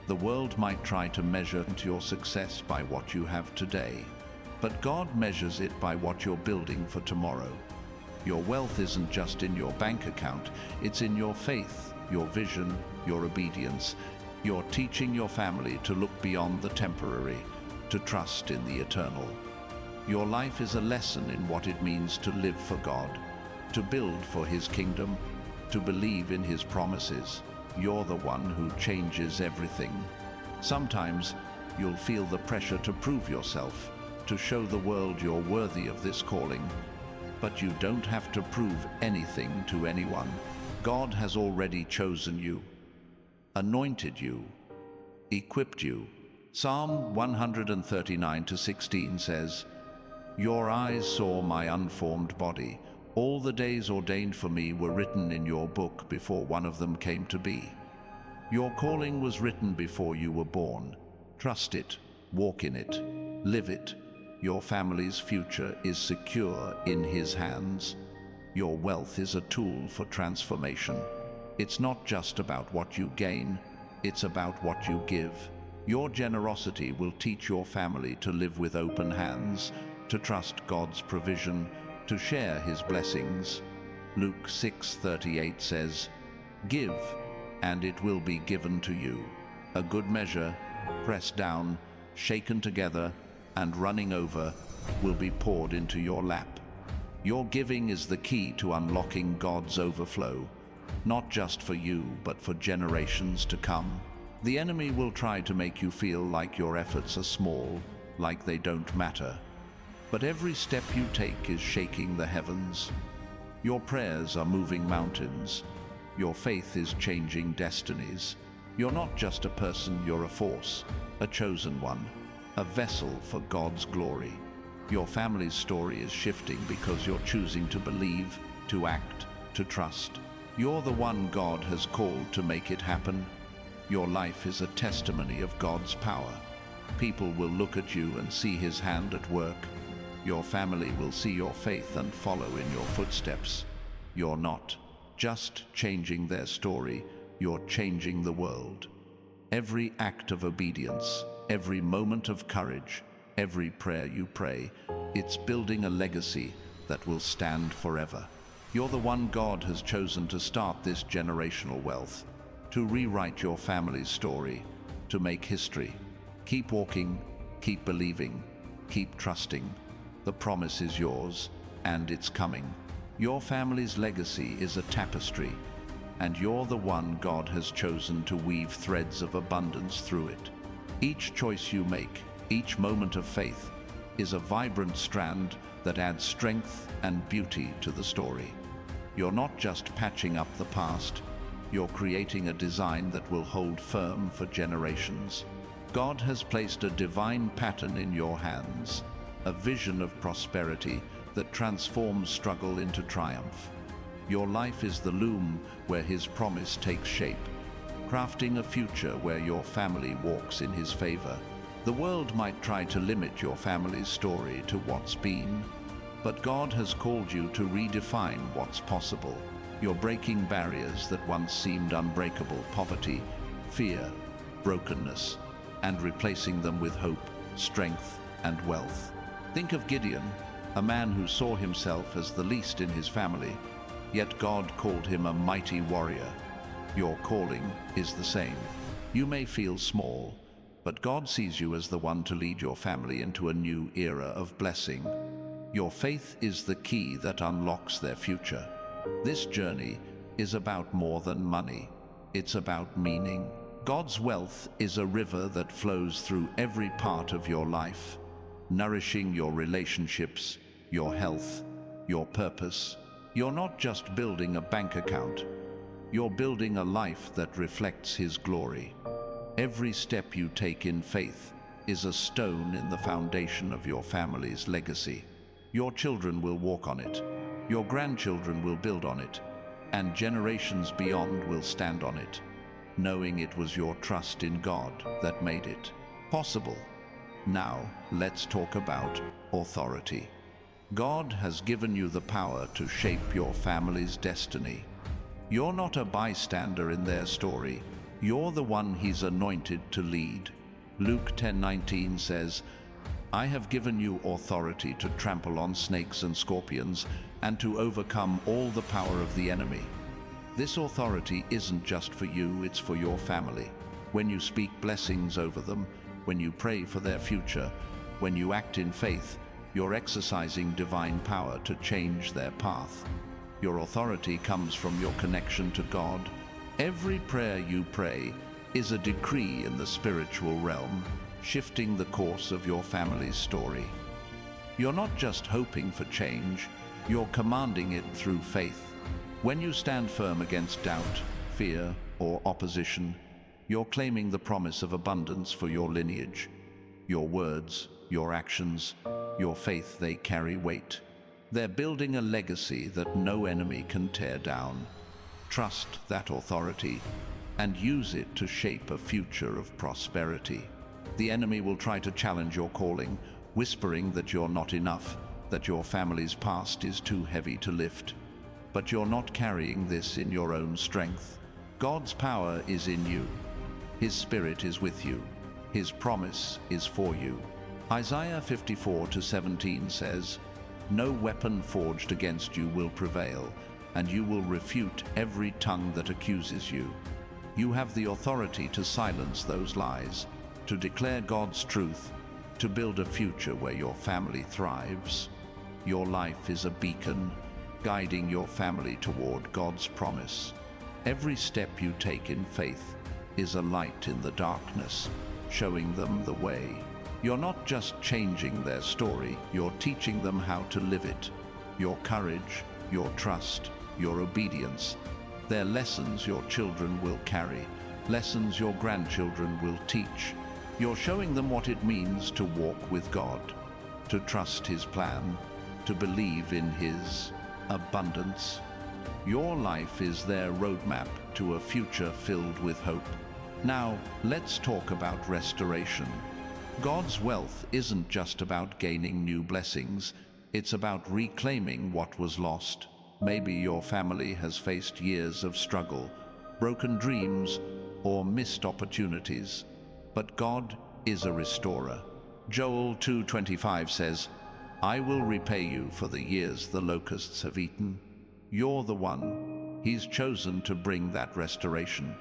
The world might try to measure your success by what you have today, but God measures it by what you're building for tomorrow. Your wealth isn't just in your bank account, it's in your faith, your vision, your obedience. You're teaching your family to look beyond the temporary, to trust in the eternal. Your life is a lesson in what it means to live for God, to build for His kingdom, to believe in His promises. You're the one who changes everything. Sometimes you'll feel the pressure to prove yourself, to show the world you're worthy of this calling. But you don't have to prove anything to anyone. God has already chosen you, anointed you, equipped you. Psalm 139:16 says, "Your eyes saw my unformed body. All the days ordained for me were written in your book before one of them came to be." Your calling was written before you were born. Trust it, walk in it, live it. Your family's future is secure in His hands. Your wealth is a tool for transformation. It's not just about what you gain, it's about what you give. Your generosity will teach your family to live with open hands, to trust God's provision, to share His blessings. Luke 6:38 says, "Give, and it will be given to you. A good measure, pressed down, shaken together, and running over, will be poured into your lap." Your giving is the key to unlocking God's overflow, not just for you, but for generations to come. The enemy will try to make you feel like your efforts are small, like they don't matter. But every step you take is shaking the heavens. Your prayers are moving mountains. Your faith is changing destinies. You're not just a person, you're a force, a chosen one, a vessel for God's glory. Your family's story is shifting because you're choosing to believe, to act, to trust. You're the one God has called to make it happen. Your life is a testimony of God's power. People will look at you and see His hand at work. Your family will see your faith and follow in your footsteps. You're not just changing their story, you're changing the world. Every act of obedience, every moment of courage, every prayer you pray, it's building a legacy that will stand forever. You're the one God has chosen to start this generational wealth, to rewrite your family's story, to make history. Keep walking, keep believing, keep trusting. The promise is yours, and it's coming. Your family's legacy is a tapestry, and you're the one God has chosen to weave threads of abundance through it. Each choice you make, each moment of faith, is a vibrant strand that adds strength and beauty to the story. You're not just patching up the past, you're creating a design that will hold firm for generations. God has placed a divine pattern in your hands, a vision of prosperity that transforms struggle into triumph. Your life is the loom where His promise takes shape, crafting a future where your family walks in His favor. The world might try to limit your family's story to what's been, but God has called you to redefine what's possible. You're breaking barriers that once seemed unbreakable: poverty, fear, brokenness, and replacing them with hope, strength, and wealth. Think of Gideon, a man who saw himself as the least in his family, yet God called him a mighty warrior. Your calling is the same. You may feel small, but God sees you as the one to lead your family into a new era of blessing. Your faith is the key that unlocks their future. This journey is about more than money. It's about meaning. God's wealth is a river that flows through every part of your life, nourishing your relationships, your health, your purpose. You're not just building a bank account, you're building a life that reflects His glory. Every step you take in faith is a stone in the foundation of your family's legacy. Your children will walk on it, your grandchildren will build on it, and generations beyond will stand on it, knowing it was your trust in God that made it possible. Now, let's talk about authority. God has given you the power to shape your family's destiny. You're not a bystander in their story. You're the one He's anointed to lead. Luke 10:19 says, "I have given you authority to trample on snakes and scorpions and to overcome all the power of the enemy." This authority isn't just for you, it's for your family. When you speak blessings over them, when you pray for their future, when you act in faith, you're exercising divine power to change their path. Your authority comes from your connection to God. Every prayer you pray is a decree in the spiritual realm, shifting the course of your family's story. You're not just hoping for change, you're commanding it through faith. When you stand firm against doubt, fear, or opposition, you're claiming the promise of abundance for your lineage. Your words, your actions, your faith, they carry weight. They're building a legacy that no enemy can tear down. Trust that authority. and use it to shape a future of prosperity. The enemy will try to challenge your calling, whispering that you're not enough, that your family's past is too heavy to lift. But you're not carrying this in your own strength. God's power is in you. His Spirit is with you. His promise is for you. Isaiah 54:17 says, "No weapon forged against you will prevail, and you will refute every tongue that accuses you." You have the authority to silence those lies, to declare God's truth, to build a future where your family thrives. Your life is a beacon, guiding your family toward God's promise. Every step you take in faith is a light in the darkness, showing them the way. You're not just changing their story, you're teaching them how to live it. Your courage, your trust, your obedience, they're lessons your children will carry, lessons your grandchildren will teach. You're showing them what it means to walk with God, to trust His plan, to believe in His abundance. Your life is their roadmap to a future filled with hope. Now, let's talk about restoration. God's wealth isn't just about gaining new blessings, it's about reclaiming what was lost. Maybe your family has faced years of struggle, broken dreams, or missed opportunities. But God is a restorer. Joel 2:25 says, "I will repay you for the years the locusts have eaten." You're the one He's chosen to bring that restoration,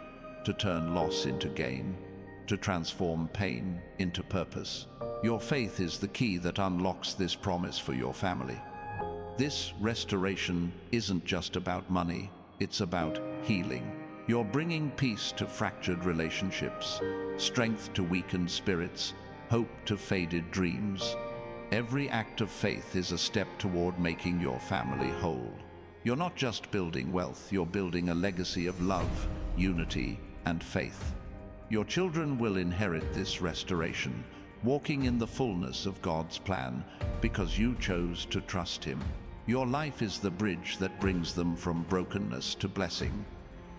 to turn loss into gain, to transform pain into purpose. Your faith is the key that unlocks this promise for your family. This restoration isn't just about money, it's about healing. You're bringing peace to fractured relationships, strength to weakened spirits, hope to faded dreams. Every act of faith is a step toward making your family whole. You're not just building wealth, you're building a legacy of love, unity, and faith. Your children will inherit this restoration, walking in the fullness of God's plan because you chose to trust Him. Your life is the bridge that brings them from brokenness to blessing.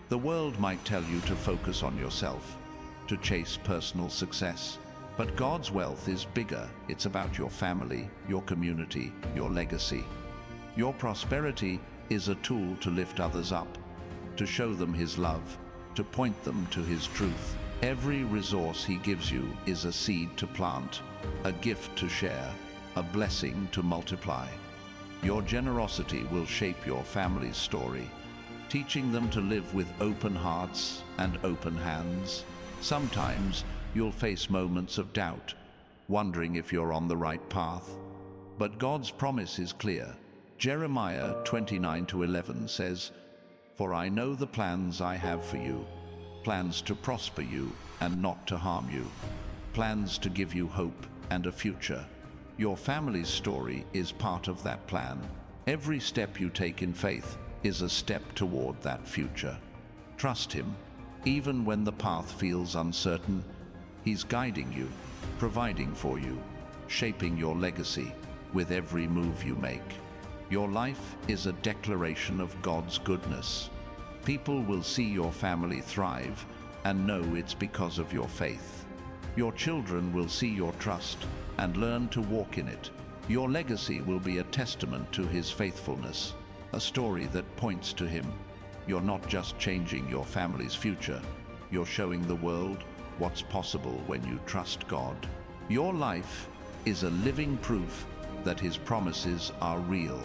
The world might tell you to focus on yourself, to chase personal success. But God's wealth is bigger. It's about your family, your community, your legacy. Your prosperity is a tool to lift others up, to show them His love, to point them to His truth. Every resource He gives you is a seed to plant, a gift to share, a blessing to multiply. Your generosity will shape your family's story, teaching them to live with open hearts and open hands. Sometimes you'll face moments of doubt, wondering if you're on the right path. But God's promise is clear. Jeremiah 29:11 says, "For I know the plans I have for you, plans to prosper you and not to harm you, plans to give you hope and a future." Your family's story is part of that plan. Every step you take in faith is a step toward that future. Trust Him. Even when the path feels uncertain, He's guiding you, providing for you, shaping your legacy with every move you make. Your life is a declaration of God's goodness. People will see your family thrive and know it's because of your faith. Your children will see your trust and learn to walk in it. Your legacy will be a testament to His faithfulness, a story that points to Him. You're not just changing your family's future, you're showing the world what's possible when you trust God. Your life is a living proof that His promises are real,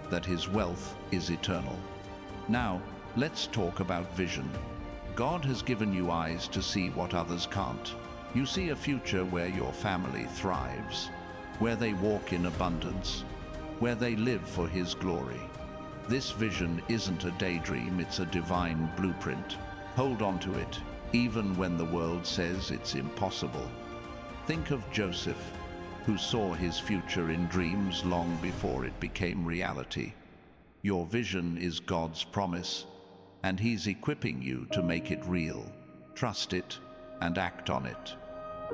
that His wealth is eternal. Now, let's talk about vision. God has given you eyes to see what others can't. You see a future where your family thrives, where they walk in abundance, where they live for His glory. This vision isn't a daydream, it's a divine blueprint. Hold on to it, even when the world says it's impossible. Think of Joseph, who saw his future in dreams long before it became reality. Your vision is God's promise, and He's equipping you to make it real. Trust it and act on it.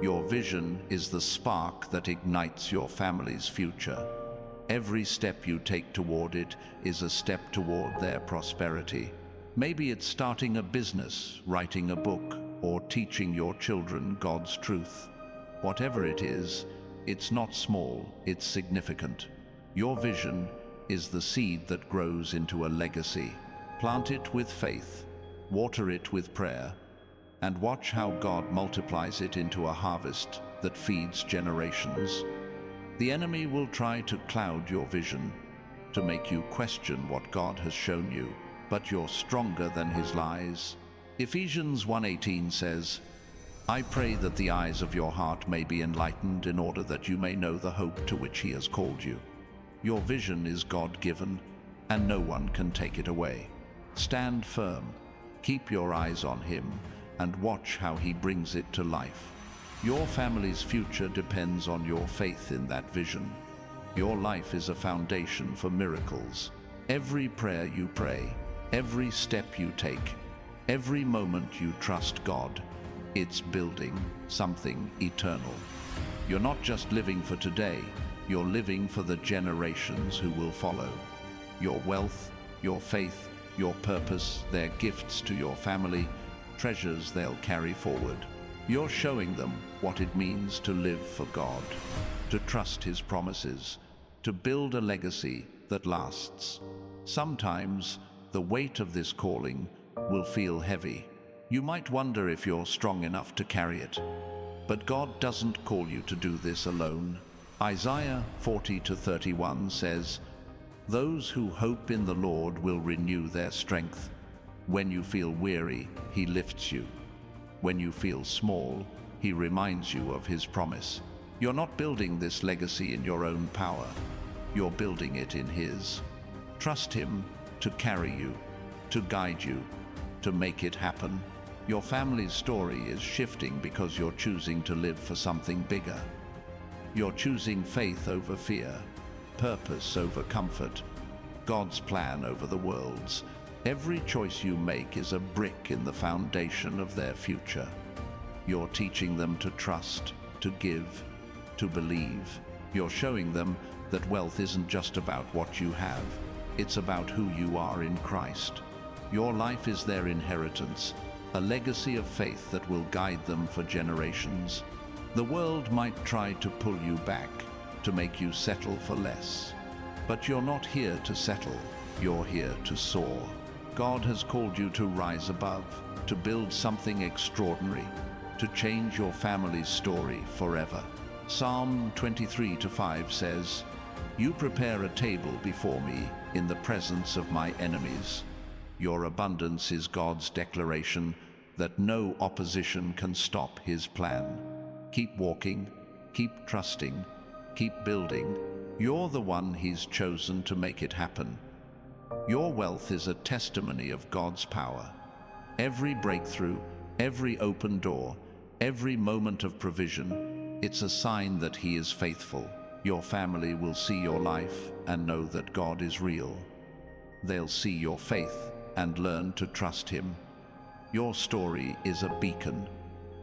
Your vision is the spark that ignites your family's future. Every step you take toward it is a step toward their prosperity. Maybe it's starting a business, writing a book, or teaching your children God's truth. Whatever it is, it's not small, it's significant. Your vision is the seed that grows into a legacy. Plant it with faith, water it with prayer, and watch how God multiplies it into a harvest that feeds generations. The enemy will try to cloud your vision, to make you question what God has shown you, but you're stronger than his lies. Ephesians 1:18 says, "I pray that the eyes of your heart may be enlightened in order that you may know the hope to which he has called you." Your vision is God-given, and no one can take it away. Stand firm, keep your eyes on him, and watch how he brings it to life. Your family's future depends on your faith in that vision. Your life is a foundation for miracles. Every prayer you pray, every step you take, every moment you trust God, it's building something eternal. You're not just living for today, you're living for the generations who will follow. Your wealth, your faith, your purpose, they're gifts to your family, treasures they'll carry forward. You're showing them what it means to live for God, to trust his promises, to build a legacy that lasts. Sometimes the weight of this calling will feel heavy. You might wonder if you're strong enough to carry it. But God doesn't call you to do this alone. Isaiah 40:31 says, "Those who hope in the Lord will renew their strength. When you feel weary, he lifts you. When you feel small, he reminds you of his promise." You're not building this legacy in your own power. You're building it in his. Trust him to carry you, to guide you, to make it happen. Your family's story is shifting because you're choosing to live for something bigger. You're choosing faith over fear, purpose over comfort, God's plan over the world's. Every choice you make is a brick in the foundation of their future. You're teaching them to trust, to give, to believe. You're showing them that wealth isn't just about what you have, it's about who you are in Christ. Your life is their inheritance, a legacy of faith that will guide them for generations. The world might try to pull you back, to make you settle for less. But you're not here to settle, you're here to soar. God has called you to rise above, to build something extraordinary, to change your family's story forever. Psalm 23:5 says, "You prepare a table before me in the presence of my enemies." Your abundance is God's declaration that no opposition can stop his plan. Keep walking, keep trusting, keep building. You're the one he's chosen to make it happen. Your wealth is a testimony of God's power. Every breakthrough, every open door, every moment of provision, it's a sign that he is faithful. Your family will see your life and know that God is real. They'll see your faith and learn to trust him. Your story is a beacon,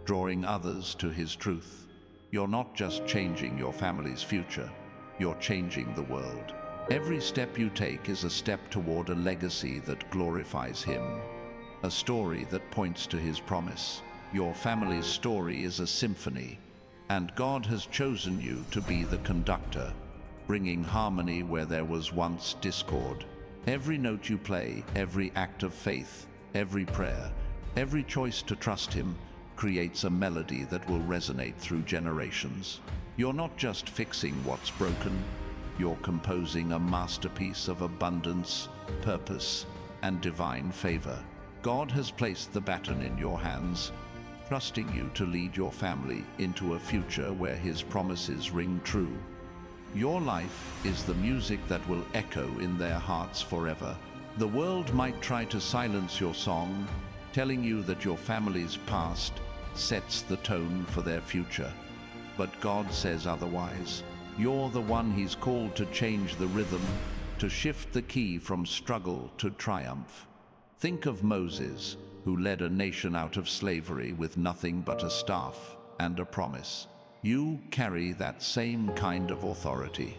drawing others to his truth. You're not just changing your family's future, you're changing the world. Every step you take is a step toward a legacy that glorifies him, a story that points to his promise. Your family's story is a symphony, and God has chosen you to be the conductor, bringing harmony where there was once discord. Every note you play, every act of faith, every prayer, every choice to trust him creates a melody that will resonate through generations. You're not just fixing what's broken, you're composing a masterpiece of abundance, purpose, and divine favor. God has placed the baton in your hands, trusting you to lead your family into a future where his promises ring true. Your life is the music that will echo in their hearts forever. The world might try to silence your song, telling you that your family's past sets the tone for their future. But God says otherwise. You're the one he's called to change the rhythm, to shift the key from struggle to triumph. Think of Moses, who led a nation out of slavery with nothing but a staff and a promise. You carry that same kind of authority.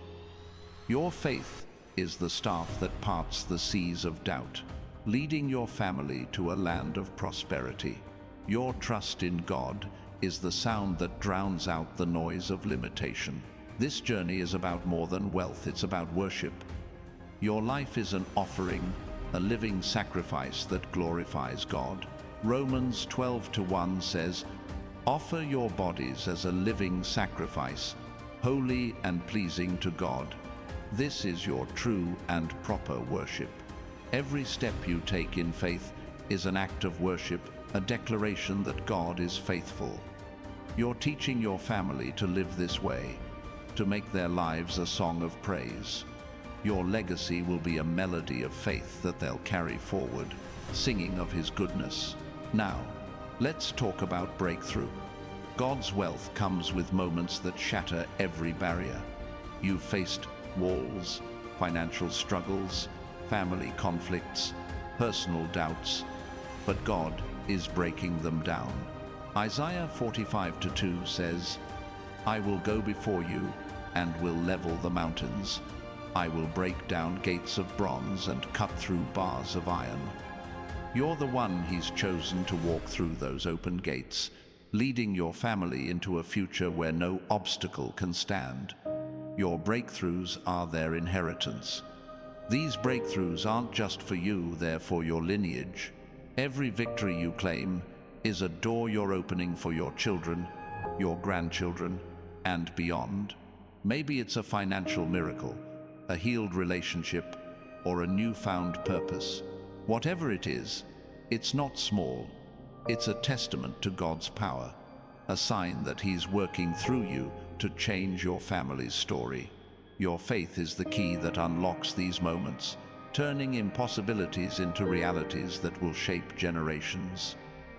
Your faith is the staff that parts the seas of doubt. leading your family to a land of prosperity. Your trust in God is the sound that drowns out the noise of limitation. This journey is about more than wealth, it's about worship. Your life is an offering, a living sacrifice that glorifies God. Romans 12:1 says, "Offer your bodies as a living sacrifice, holy and pleasing to God. This is your true and proper worship." Every step you take in faith is an act of worship, a declaration that God is faithful. You're teaching your family to live this way, to make their lives a song of praise. Your legacy will be a melody of faith that they'll carry forward, singing of His goodness. Now, let's talk about breakthrough. God's wealth comes with moments that shatter every barrier. You've faced walls, financial struggles, family conflicts, personal doubts, but God is breaking them down. Isaiah 45:2 says, "I will go before you and will level the mountains. I will break down gates of bronze and cut through bars of iron." You're the one He's chosen to walk through those open gates, leading your family into a future where no obstacle can stand. Your breakthroughs are their inheritance. These breakthroughs aren't just for you, they're for your lineage. Every victory you claim is a door you're opening for your children, your grandchildren, and beyond. Maybe it's a financial miracle, a healed relationship, or a newfound purpose. Whatever it is, it's not small. It's a testament to God's power, a sign that He's working through you to change your family's story. Your faith is the key that unlocks these moments, turning impossibilities into realities that will shape generations.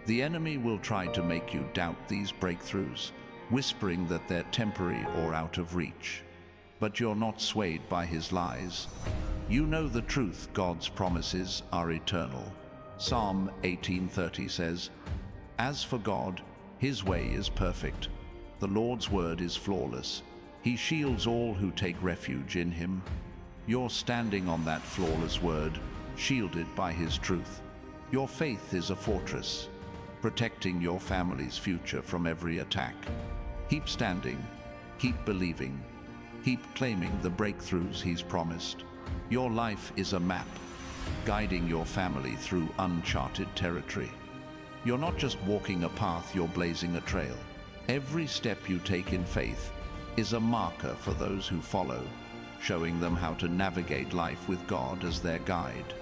The enemy will try to make you doubt these breakthroughs, whispering that they're temporary or out of reach. But you're not swayed by his lies. You know the truth. God's promises are eternal. Psalm 18:30 says, "As for God, His way is perfect. The Lord's word is flawless. He shields all who take refuge in Him." You're standing on that flawless word, shielded by His truth. Your faith is a fortress, protecting your family's future from every attack. Keep standing, keep believing, keep claiming the breakthroughs He's promised. Your life is a map, guiding your family through uncharted territory. You're not just walking a path, you're blazing a trail. Every step you take in faith is a marker for those who follow, showing them how to navigate life with God as their guide.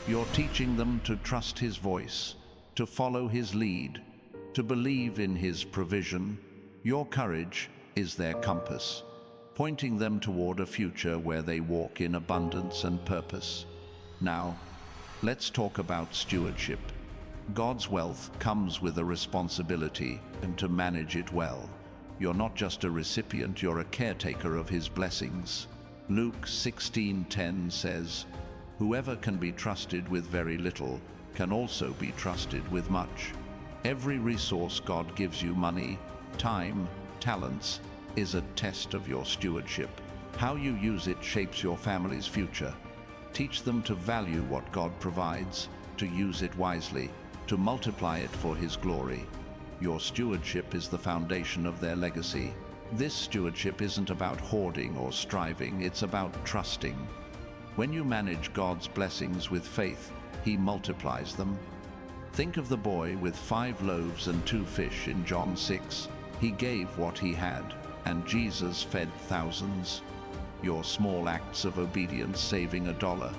You're teaching them to trust His voice, to follow His lead, to believe in His provision. Your courage is their compass, pointing them toward a future where they walk in abundance and purpose. Now, let's talk about stewardship. God's wealth comes with a responsibility, and to manage it well. You're not just a recipient, you're a caretaker of His blessings. Luke 16:10 says, "Whoever can be trusted with very little can also be trusted with much." Every resource God gives you, money, time, talents, is a test of your stewardship. How you use it shapes your family's future. Teach them to value what God provides, to use it wisely, to multiply it for His glory. Your stewardship is the foundation of their legacy. This stewardship isn't about hoarding or striving, it's about trusting. When you manage God's blessings with faith, He multiplies them. Think of the boy with 5 loaves and 2 fish in John 6. He gave what he had, and Jesus fed thousands. Your small acts of obedience, saving $1,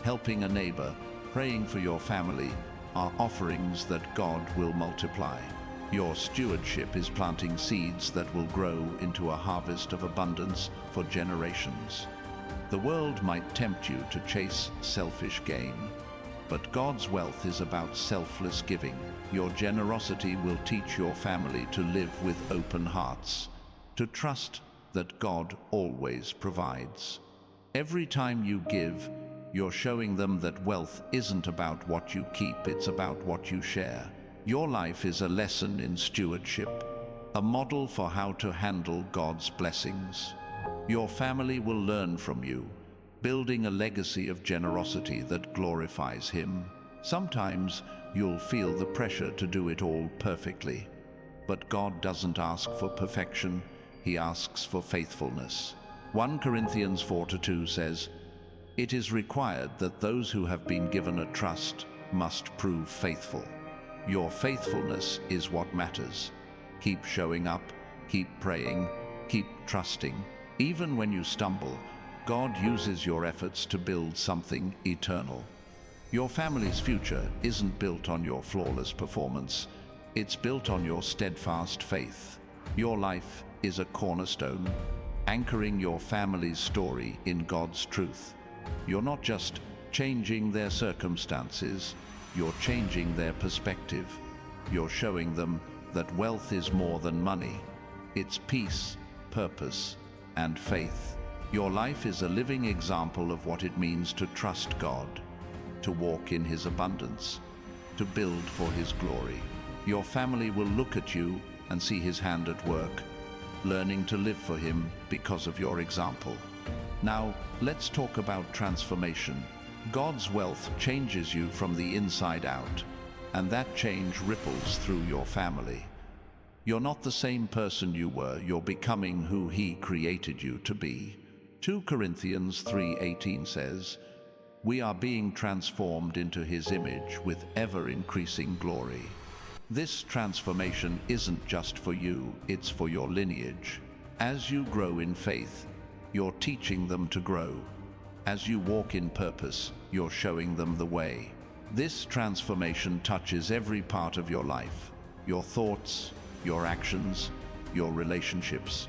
helping a neighbor, praying for your family, are offerings that God will multiply. Your stewardship is planting seeds that will grow into a harvest of abundance for generations. The world might tempt you to chase selfish gain, but God's wealth is about selfless giving. Your generosity will teach your family to live with open hearts, to trust that God always provides. Every time you give, you're showing them that wealth isn't about what you keep, it's about what you share. Your life is a lesson in stewardship, a model for how to handle God's blessings. Your family will learn from you, building a legacy of generosity that glorifies Him. Sometimes you'll feel the pressure to do it all perfectly. But God doesn't ask for perfection, He asks for faithfulness. 1 Corinthians 4:2 says, "It is required that those who have been given a trust must prove faithful." Your faithfulness is what matters. Keep showing up, keep praying, keep trusting. Even when you stumble, God uses your efforts to build something eternal. Your family's future isn't built on your flawless performance. It's built on your steadfast faith. Your life is a cornerstone, anchoring your family's story in God's truth. You're not just changing their circumstances, you're changing their perspective. You're showing them that wealth is more than money. It's peace, purpose, and faith. Your life is a living example of what it means to trust God, to walk in His abundance, to build for His glory. Your family will look at you and see His hand at work, learning to live for Him because of your example. Now, let's talk about transformation. God's wealth changes you from the inside out, and that change ripples through your family. You're not the same person you were, you're becoming who He created you to be. 2 Corinthians 3:18 says, "We are being transformed into His image with ever-increasing glory." This transformation isn't just for you, it's for your lineage. As you grow in faith, you're teaching them to grow. As you walk in purpose, you're showing them the way. This transformation touches every part of your life, your thoughts, your actions, your relationships.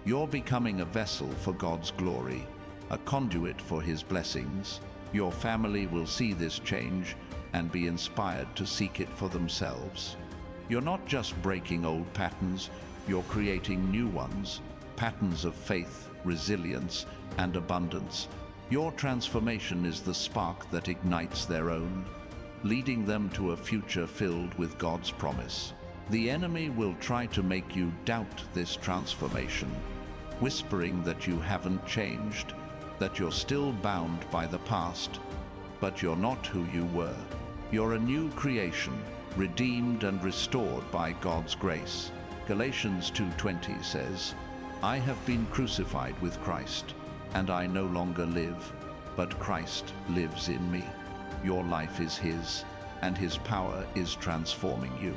You're becoming a vessel for God's glory, a conduit for His blessings. Your family will see this change and be inspired to seek it for themselves. You're not just breaking old patterns, you're creating new ones, patterns of faith, resilience, and abundance. Your transformation is the spark that ignites their own, leading them to a future filled with God's promise. The enemy will try to make you doubt this transformation, whispering that you haven't changed, that you're still bound by the past, but you're not who you were. You're a new creation, redeemed and restored by God's grace. Galatians 2:20 says, "I have been crucified with Christ, and I no longer live, but Christ lives in me." Your life is His, and His power is transforming you.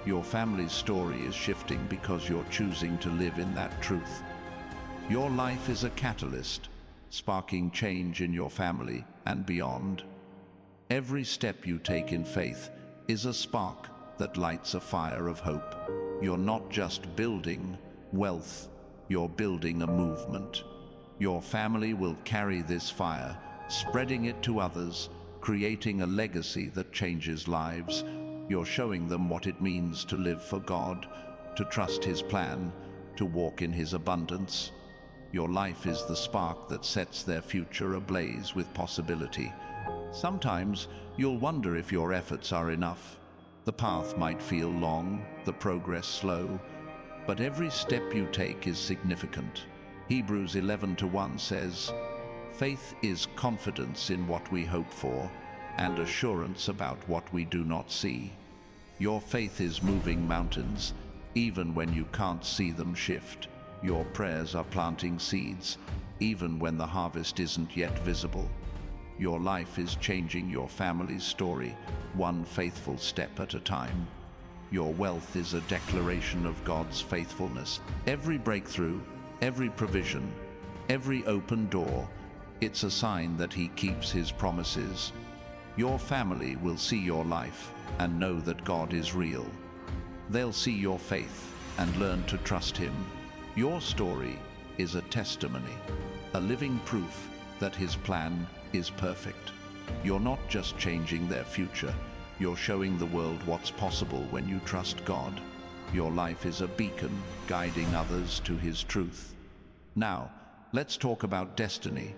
Your family's story is shifting because you're choosing to live in that truth. Your life is a catalyst, sparking change in your family and beyond. Every step you take in faith is a spark that lights a fire of hope. You're not just building wealth, you're building a movement. Your family will carry this fire, spreading it to others, creating a legacy that changes lives. You're showing them what it means to live for God, to trust His plan, to walk in His abundance. Your life is the spark that sets their future ablaze with possibility. Sometimes you'll wonder if your efforts are enough. The path might feel long, the progress slow, but every step you take is significant. Hebrews 11:1 says, "Faith is confidence in what we hope for, and assurance about what we do not see." Your faith is moving mountains, even when you can't see them shift. Your prayers are planting seeds, even when the harvest isn't yet visible. Your life is changing your family's story, one faithful step at a time. Your wealth is a declaration of God's faithfulness. Every breakthrough, every provision, every open door, it's a sign that He keeps His promises. Your family will see your life and know that God is real. They'll see your faith and learn to trust Him. Your story is a testimony, a living proof that His plan is perfect. You're not just changing their future, you're showing the world what's possible when you trust God. Your life is a beacon guiding others to His truth. Now, let's talk about destiny.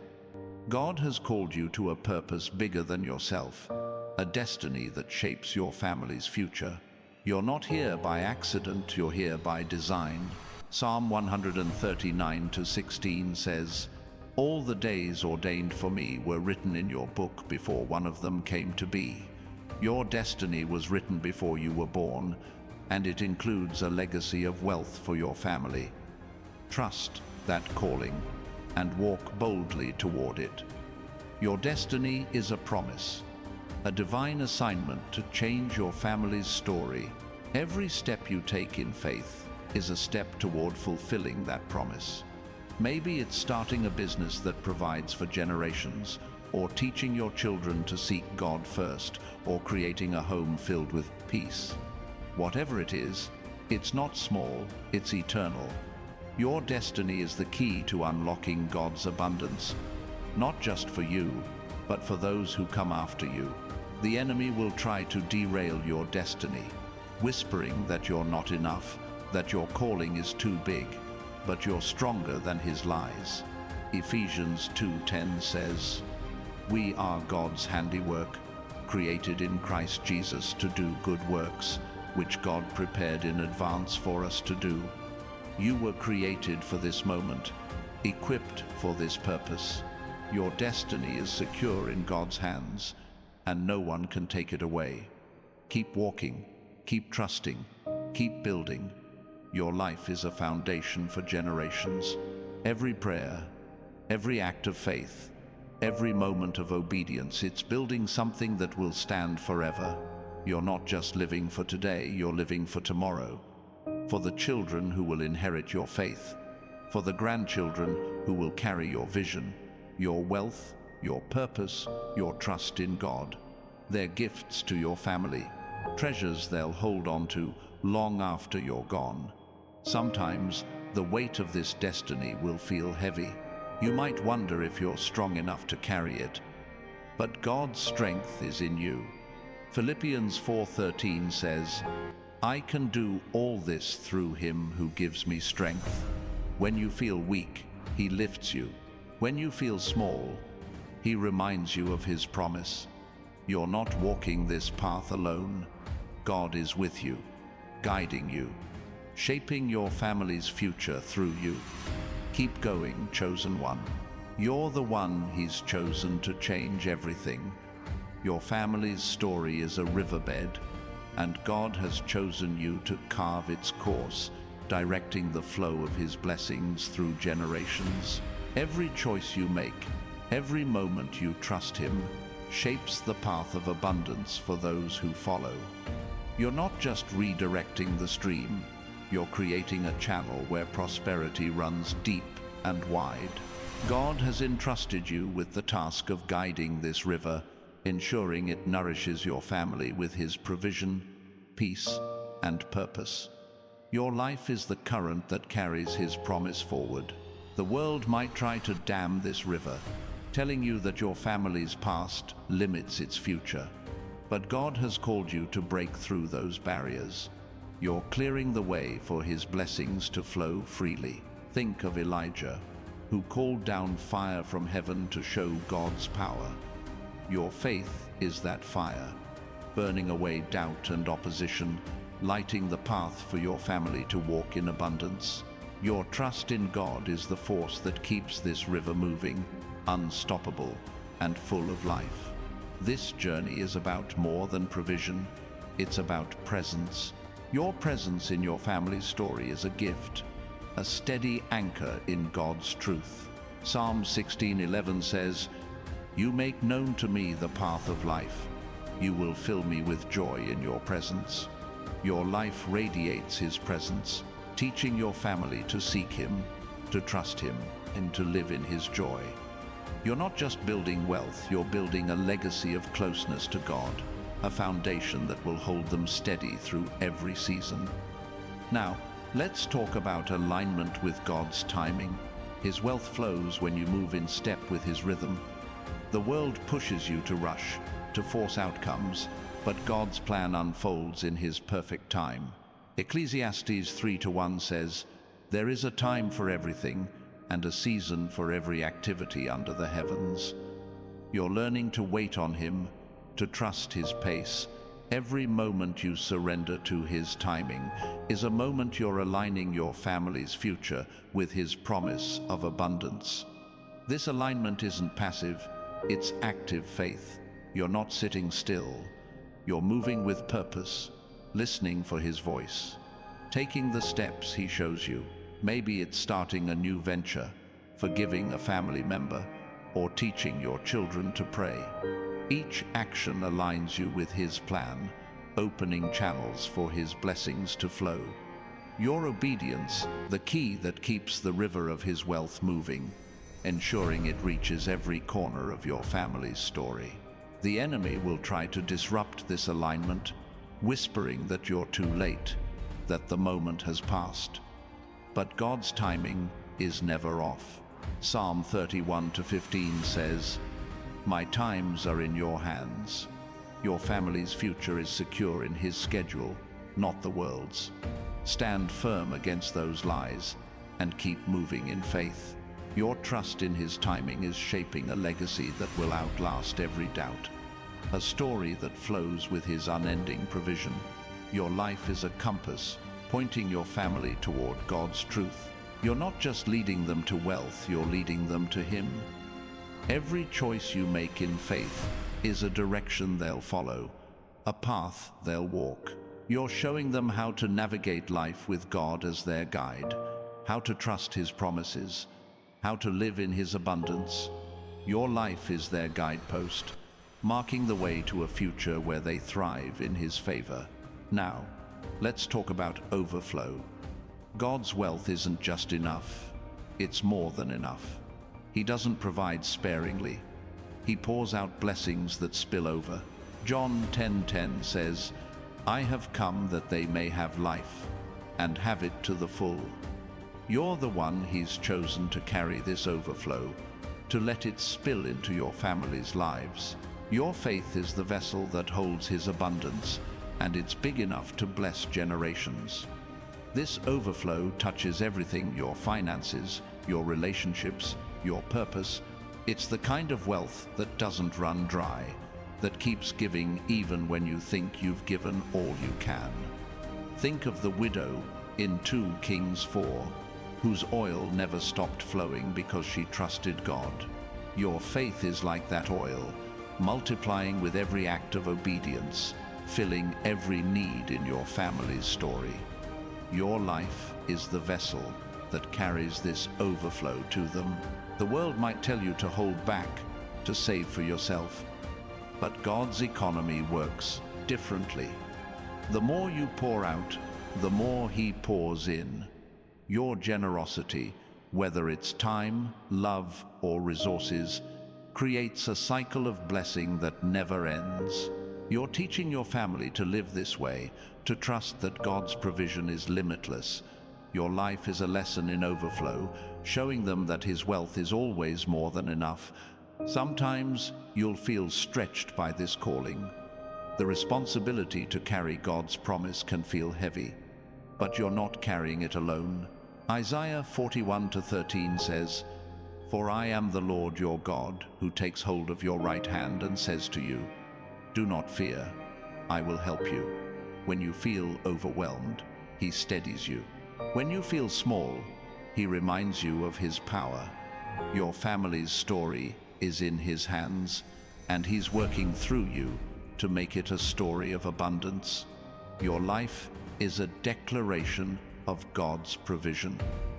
God has called you to a purpose bigger than yourself, a destiny that shapes your family's future. You're not here by accident, you're here by design. Psalm 139:16 says, All the days ordained for me were written in your book before one of them came to be. Your destiny was written before you were born, and it includes a legacy of wealth for your family. Trust that calling and walk boldly toward it. Your destiny is a promise, a divine assignment to change your family's story. Every step you take in faith is a step toward fulfilling that promise. Maybe it's starting a business that provides for generations, or teaching your children to seek God first, or creating a home filled with peace. Whatever it is, it's not small, it's eternal. Your destiny is the key to unlocking God's abundance, not just for you, but for those who come after you. The enemy will try to derail your destiny, whispering that you're not enough, that your calling is too big, but you're stronger than his lies. Ephesians 2:10 says, "We are God's handiwork, created in Christ Jesus to do good works, which God prepared in advance for us to do." You were created for this moment, equipped for this purpose. Your destiny is secure in God's hands, and no one can take it away. Keep walking, keep trusting, keep building. Your life is a foundation for generations. Every prayer, every act of faith, every moment of obedience, it's building something that will stand forever. You're not just living for today, you're living for tomorrow. For the children who will inherit your faith, for the grandchildren who will carry your vision, your wealth, your purpose, your trust in God. They're gifts to your family, treasures they'll hold on to long after you're gone. Sometimes the weight of this destiny will feel heavy. You might wonder if you're strong enough to carry it, but God's strength is in you. Philippians 4:13 says, "I can do all this through him who gives me strength." When you feel weak, he lifts you. When you feel small, he reminds you of his promise. You're not walking this path alone. God is with you, guiding you, shaping your family's future through you. Keep going, chosen one. You're the one he's chosen to change everything. Your family's story is a riverbed, and God has chosen you to carve its course, directing the flow of his blessings through generations. Every choice you make, every moment you trust him, shapes the path of abundance for those who follow. You're not just redirecting the stream, you're creating a channel where prosperity runs deep and wide. God has entrusted you with the task of guiding this river, ensuring it nourishes your family with his provision, peace, and purpose. Your life is the current that carries his promise forward. The world might try to dam this river, telling you that your family's past limits its future. But God has called you to break through those barriers. You're clearing the way for his blessings to flow freely. Think of Elijah, who called down fire from heaven to show God's power. Your faith is that fire, burning away doubt and opposition, lighting the path for your family to walk in abundance. Your trust in God is the force that keeps this river moving, unstoppable and full of life. This journey is about more than provision, it's about presence. Your presence in your family's story is a gift, a steady anchor in God's truth. Psalm 16:11 says, "You make known to me the path of life. You will fill me with joy in your presence." Your life radiates his presence, teaching your family to seek him, to trust him, and to live in his joy. You're not just building wealth, you're building a legacy of closeness to God, a foundation that will hold them steady through every season. Now, let's talk about alignment with God's timing. His wealth flows when you move in step with his rhythm. The world pushes you to rush, to force outcomes, but God's plan unfolds in his perfect time. Ecclesiastes 3:1 says, "There is a time for everything, and a season for every activity under the heavens." You're learning to wait on him, to trust his pace. Every moment you surrender to his timing is a moment you're aligning your family's future with his promise of abundance. This alignment isn't passive, it's active faith. You're not sitting still. You're moving with purpose, listening for his voice, taking the steps he shows you. Maybe it's starting a new venture, forgiving a family member, or teaching your children to pray. Each action aligns you with his plan, opening channels for his blessings to flow. Your obedience, the key that keeps the river of his wealth moving, ensuring it reaches every corner of your family's story. The enemy will try to disrupt this alignment, whispering that you're too late, that the moment has passed. But God's timing is never off. Psalm 31:15 says, "My times are in your hands." Your family's future is secure in his schedule, not the world's. Stand firm against those lies and keep moving in faith. Your trust in his timing is shaping a legacy that will outlast every doubt. A story that flows with his unending provision. Your life is a compass, pointing your family toward God's truth. You're not just leading them to wealth, you're leading them to him. Every choice you make in faith is a direction they'll follow, a path they'll walk. You're showing them how to navigate life with God as their guide, how to trust his promises, how to live in his abundance. Your life is their guidepost, marking the way to a future where they thrive in his favor. Now, let's talk about overflow. God's wealth isn't just enough, it's more than enough. He doesn't provide sparingly. He pours out blessings that spill over. John 10:10 says, "I have come that they may have life, and have it to the full." You're the one he's chosen to carry this overflow, to let it spill into your family's lives. Your faith is the vessel that holds his abundance, and it's big enough to bless generations. This overflow touches everything: your finances, your relationships, your purpose. It's the kind of wealth that doesn't run dry, that keeps giving even when you think you've given all you can. Think of the widow in 2 Kings 4, whose oil never stopped flowing because she trusted God. Your faith is like that oil, multiplying with every act of obedience, filling every need in your family's story. Your life is the vessel that carries this overflow to them. The world might tell you to hold back, to save for yourself, but God's economy works differently. The more you pour out, the more he pours in. Your generosity, whether it's time, love, or resources, creates a cycle of blessing that never ends. You're teaching your family to live this way, to trust that God's provision is limitless. Your life is a lesson in overflow, showing them that his wealth is always more than enough. Sometimes you'll feel stretched by this calling. The responsibility to carry God's promise can feel heavy, but you're not carrying it alone. Isaiah 41:13 says, "For I am the Lord your God, who takes hold of your right hand and says to you, 'Do not fear, I will help you.' When you feel overwhelmed, he steadies you. When you feel small, he reminds you of his power. Your family's story is in his hands, and he's working through you to make it a story of abundance. Your life is a declaration of God's provision.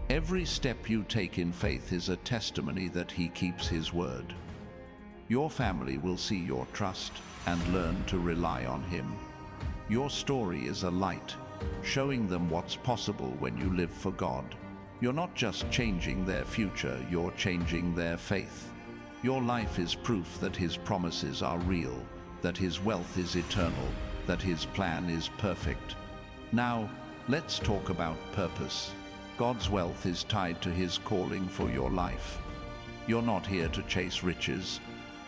Every step you take in faith is a testimony that he keeps his word. Your family will see your trust and learn to rely on him. Your story is a light, showing them what's possible when you live for God. You're not just changing their future, you're changing their faith. Your life is proof that his promises are real, that his wealth is eternal, that his plan is perfect. Now, let's talk about purpose. God's wealth is tied to his calling for your life. You're not here to chase riches,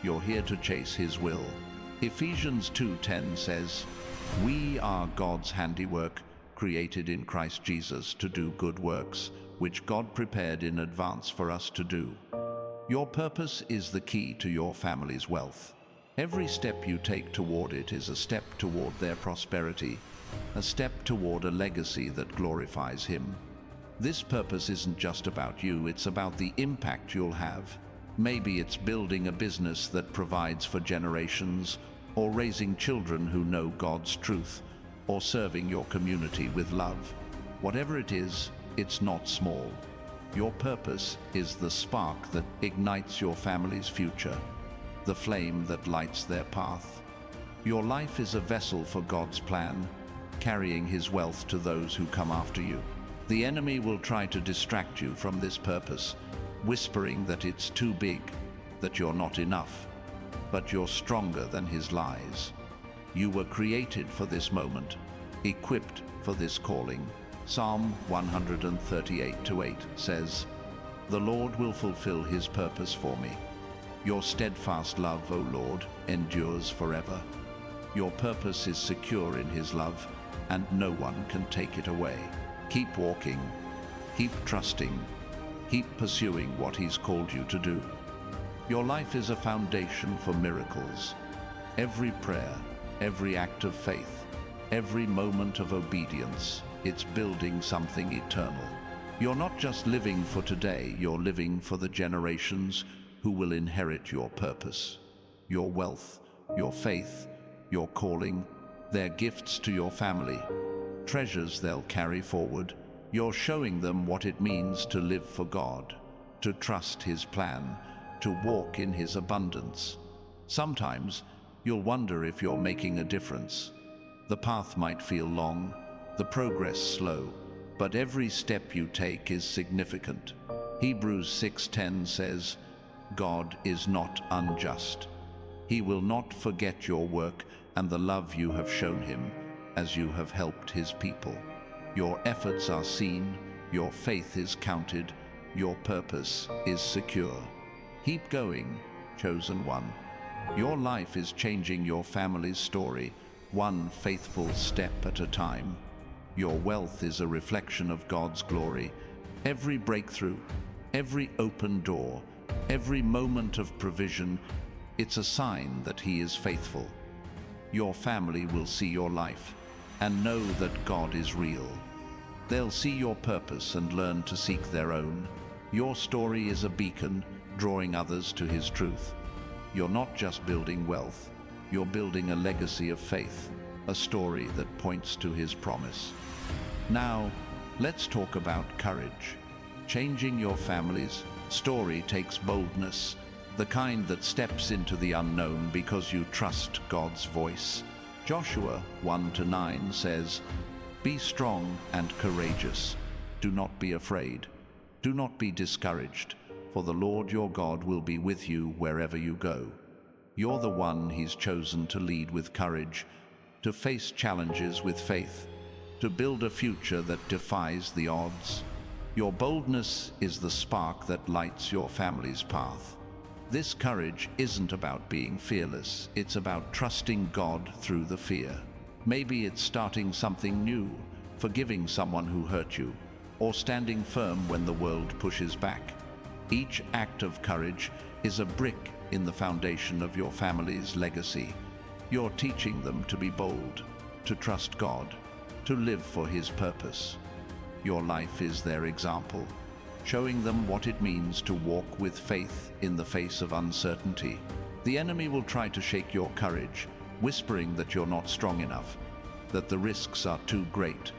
you're here to chase his will. Ephesians 2:10 says, "We are God's handiwork, created in Christ Jesus to do good works, which God prepared in advance for us to do." Your purpose is the key to your family's wealth. Every step you take toward it is a step toward their prosperity, a step toward a legacy that glorifies him. This purpose isn't just about you, it's about the impact you'll have. Maybe it's building a business that provides for generations, or raising children who know God's truth, or serving your community with love. Whatever it is, it's not small. Your purpose is the spark that ignites your family's future, the flame that lights their path. Your life is a vessel for God's plan, carrying His wealth to those who come after you. The enemy will try to distract you from this purpose, whispering that it's too big, that you're not enough. But you're stronger than his lies. You were created for this moment, equipped for this calling. Psalm 138:8 says, "The Lord will fulfill His purpose for me. Your steadfast love, O Lord, endures forever." Your purpose is secure in His love, and no one can take it away. Keep walking, keep trusting, keep pursuing what He's called you to do. Your life is a foundation for miracles. Every prayer, every act of faith, every moment of obedience, it's building something eternal. You're not just living for today, you're living for the generations who will inherit your purpose. Your wealth, your faith, your calling, they're gifts to your family, treasures they'll carry forward. You're showing them what it means to live for God, to trust His plan, to walk in His abundance. Sometimes you'll wonder if you're making a difference. The path might feel long, the progress slow, but every step you take is significant. Hebrews 6:10 says, "God is not unjust. He will not forget your work and the love you have shown Him as you have helped His people." Your efforts are seen, your faith is counted, your purpose is secure. Keep going, chosen one. Your life is changing your family's story, one faithful step at a time. Your wealth is a reflection of God's glory. Every breakthrough, every open door, every moment of provision, it's a sign that He is faithful. Your family will see your life and know that God is real. They'll see your purpose and learn to seek their own. Your story is a beacon, drawing others to His truth. You're not just building wealth, you're building a legacy of faith, a story that points to His promise. Now, let's talk about courage. Changing your family's story takes boldness, the kind that steps into the unknown because you trust God's voice. Joshua 1-9 says, "Be strong and courageous. Do not be afraid. Do not be discouraged, for the Lord your God will be with you wherever you go." You're the one He's chosen to lead with courage, to face challenges with faith, to build a future that defies the odds. Your boldness is the spark that lights your family's path. This courage isn't about being fearless, it's about trusting God through the fear. Maybe it's starting something new, forgiving someone who hurt you, or standing firm when the world pushes back. Each act of courage is a brick in the foundation of your family's legacy. You're teaching them to be bold, to trust God, to live for His purpose. Your life is their example, showing them what it means to walk with faith in the face of uncertainty. The enemy will try to shake your courage, whispering that you're not strong enough, that the risks are too great,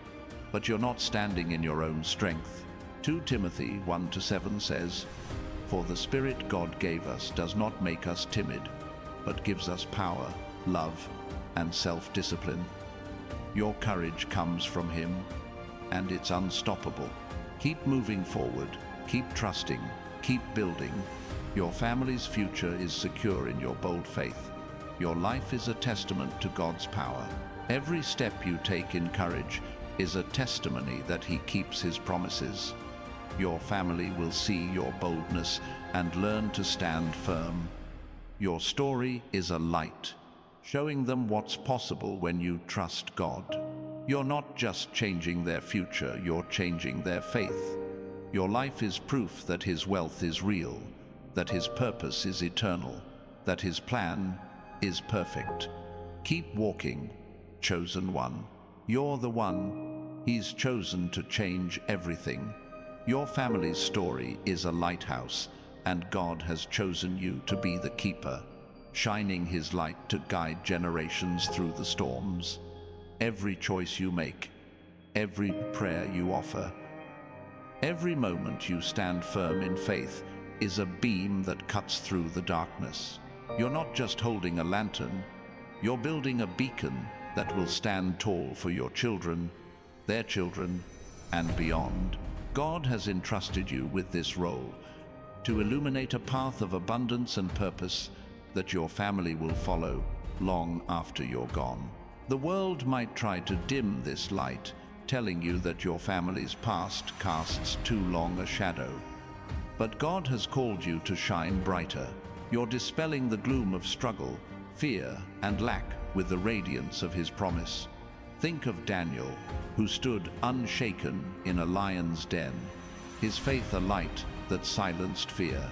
but you're not standing in your own strength. 2 Timothy 1-7 says, "For the Spirit God gave us does not make us timid, but gives us power, love, and self-discipline." Your courage comes from Him, and it's unstoppable. Keep moving forward, keep trusting, keep building. Your family's future is secure in your bold faith. Your life is a testament to God's power. Every step you take in courage is a testimony that He keeps His promises. Your family will see your boldness and learn to stand firm. Your story is a light, showing them what's possible when you trust God. You're not just changing their future, you're changing their faith. Your life is proof that His wealth is real, that His purpose is eternal, that His plan is perfect. Keep walking, chosen one. You're the one He's chosen to change everything. Your family's story is a lighthouse, and God has chosen you to be the keeper, shining his light to guide generations through the storms. Every choice you make, every prayer you offer, every moment you stand firm in faith is a beam that cuts through the darkness. You're not just holding a lantern, you're building a beacon that will stand tall for your children, their children, and beyond. God has entrusted you with this role to illuminate a path of abundance and purpose that your family will follow long after you're gone. The world might try to dim this light, telling you that your family's past casts too long a shadow. But God has called you to shine brighter. You're dispelling the gloom of struggle, fear, and lack with the radiance of his promise. Think of Daniel, who stood unshaken in a lion's den, his faith a light that silenced fear.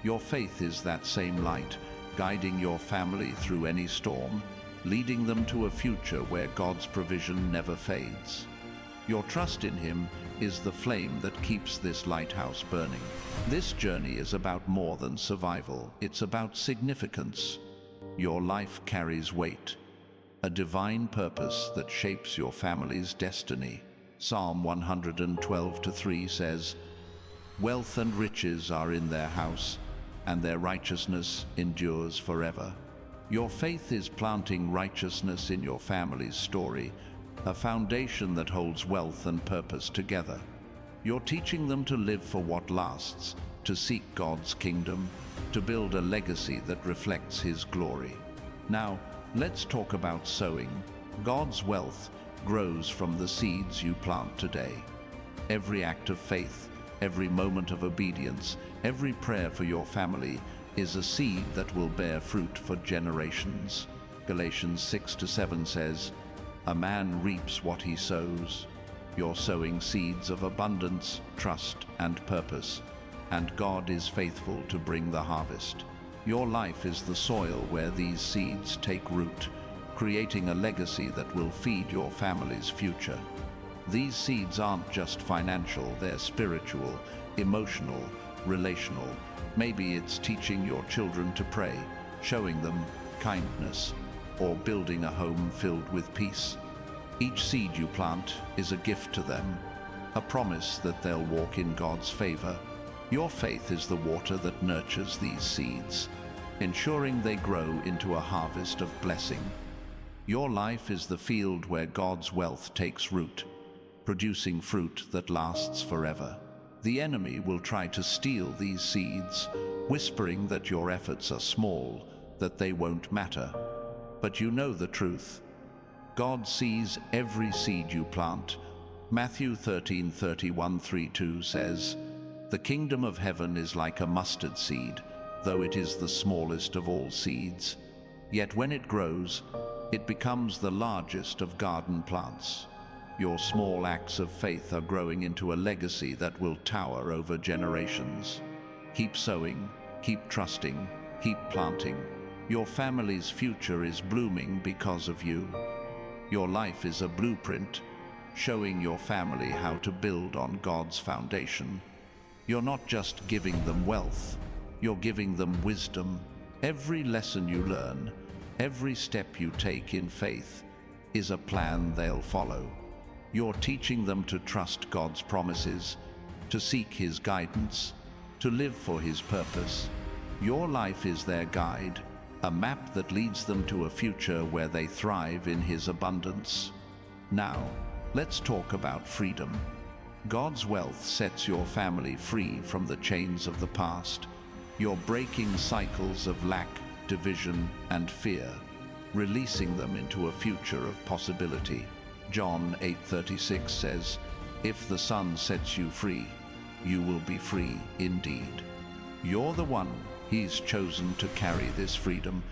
Your faith is that same light, guiding your family through any storm, leading them to a future where God's provision never fades. Your trust in him is the flame that keeps this lighthouse burning. This journey is about more than survival. It's about significance. Your life carries weight, a divine purpose that shapes your family's destiny. Psalm 112:3 says, "Wealth and riches are in their house, and their righteousness endures forever." Your faith is planting righteousness in your family's story, a foundation that holds wealth and purpose together. You're teaching them to live for what lasts, to seek God's kingdom, to build a legacy that reflects his glory. Now, let's talk about sowing. God's wealth grows from the seeds you plant today. Every act of faith, every moment of obedience, every prayer for your family is a seed that will bear fruit for generations. Galatians 6-7 says, "A man reaps what he sows." You're sowing seeds of abundance, trust, and purpose, and God is faithful to bring the harvest. Your life is the soil where these seeds take root, creating a legacy that will feed your family's future. These seeds aren't just financial, they're spiritual, emotional, relational. Maybe it's teaching your children to pray, showing them kindness, or building a home filled with peace. Each seed you plant is a gift to them, a promise that they'll walk in God's favor. Your faith is the water that nurtures these seeds, ensuring they grow into a harvest of blessing. Your life is the field where God's wealth takes root, producing fruit that lasts forever. The enemy will try to steal these seeds, whispering that your efforts are small, that they won't matter. But you know the truth. God sees every seed you plant. Matthew 13:31-32 says, "The kingdom of heaven is like a mustard seed, though it is the smallest of all seeds. Yet when it grows, it becomes the largest of garden plants." Your small acts of faith are growing into a legacy that will tower over generations. Keep sowing, keep trusting, keep planting. Your family's future is blooming because of you. Your life is a blueprint, showing your family how to build on God's foundation. You're not just giving them wealth, you're giving them wisdom. Every lesson you learn, every step you take in faith, is a plan they'll follow. You're teaching them to trust God's promises, to seek his guidance, to live for his purpose. Your life is their guide, a map that leads them to a future where they thrive in his abundance. Now, let's talk about freedom. God's wealth sets your family free from the chains of the past. You're breaking cycles of lack, division, and fear, releasing them into a future of possibility. John 8:36 says, "If the Son sets you free, you will be free indeed." You're the one he's chosen to carry this freedom,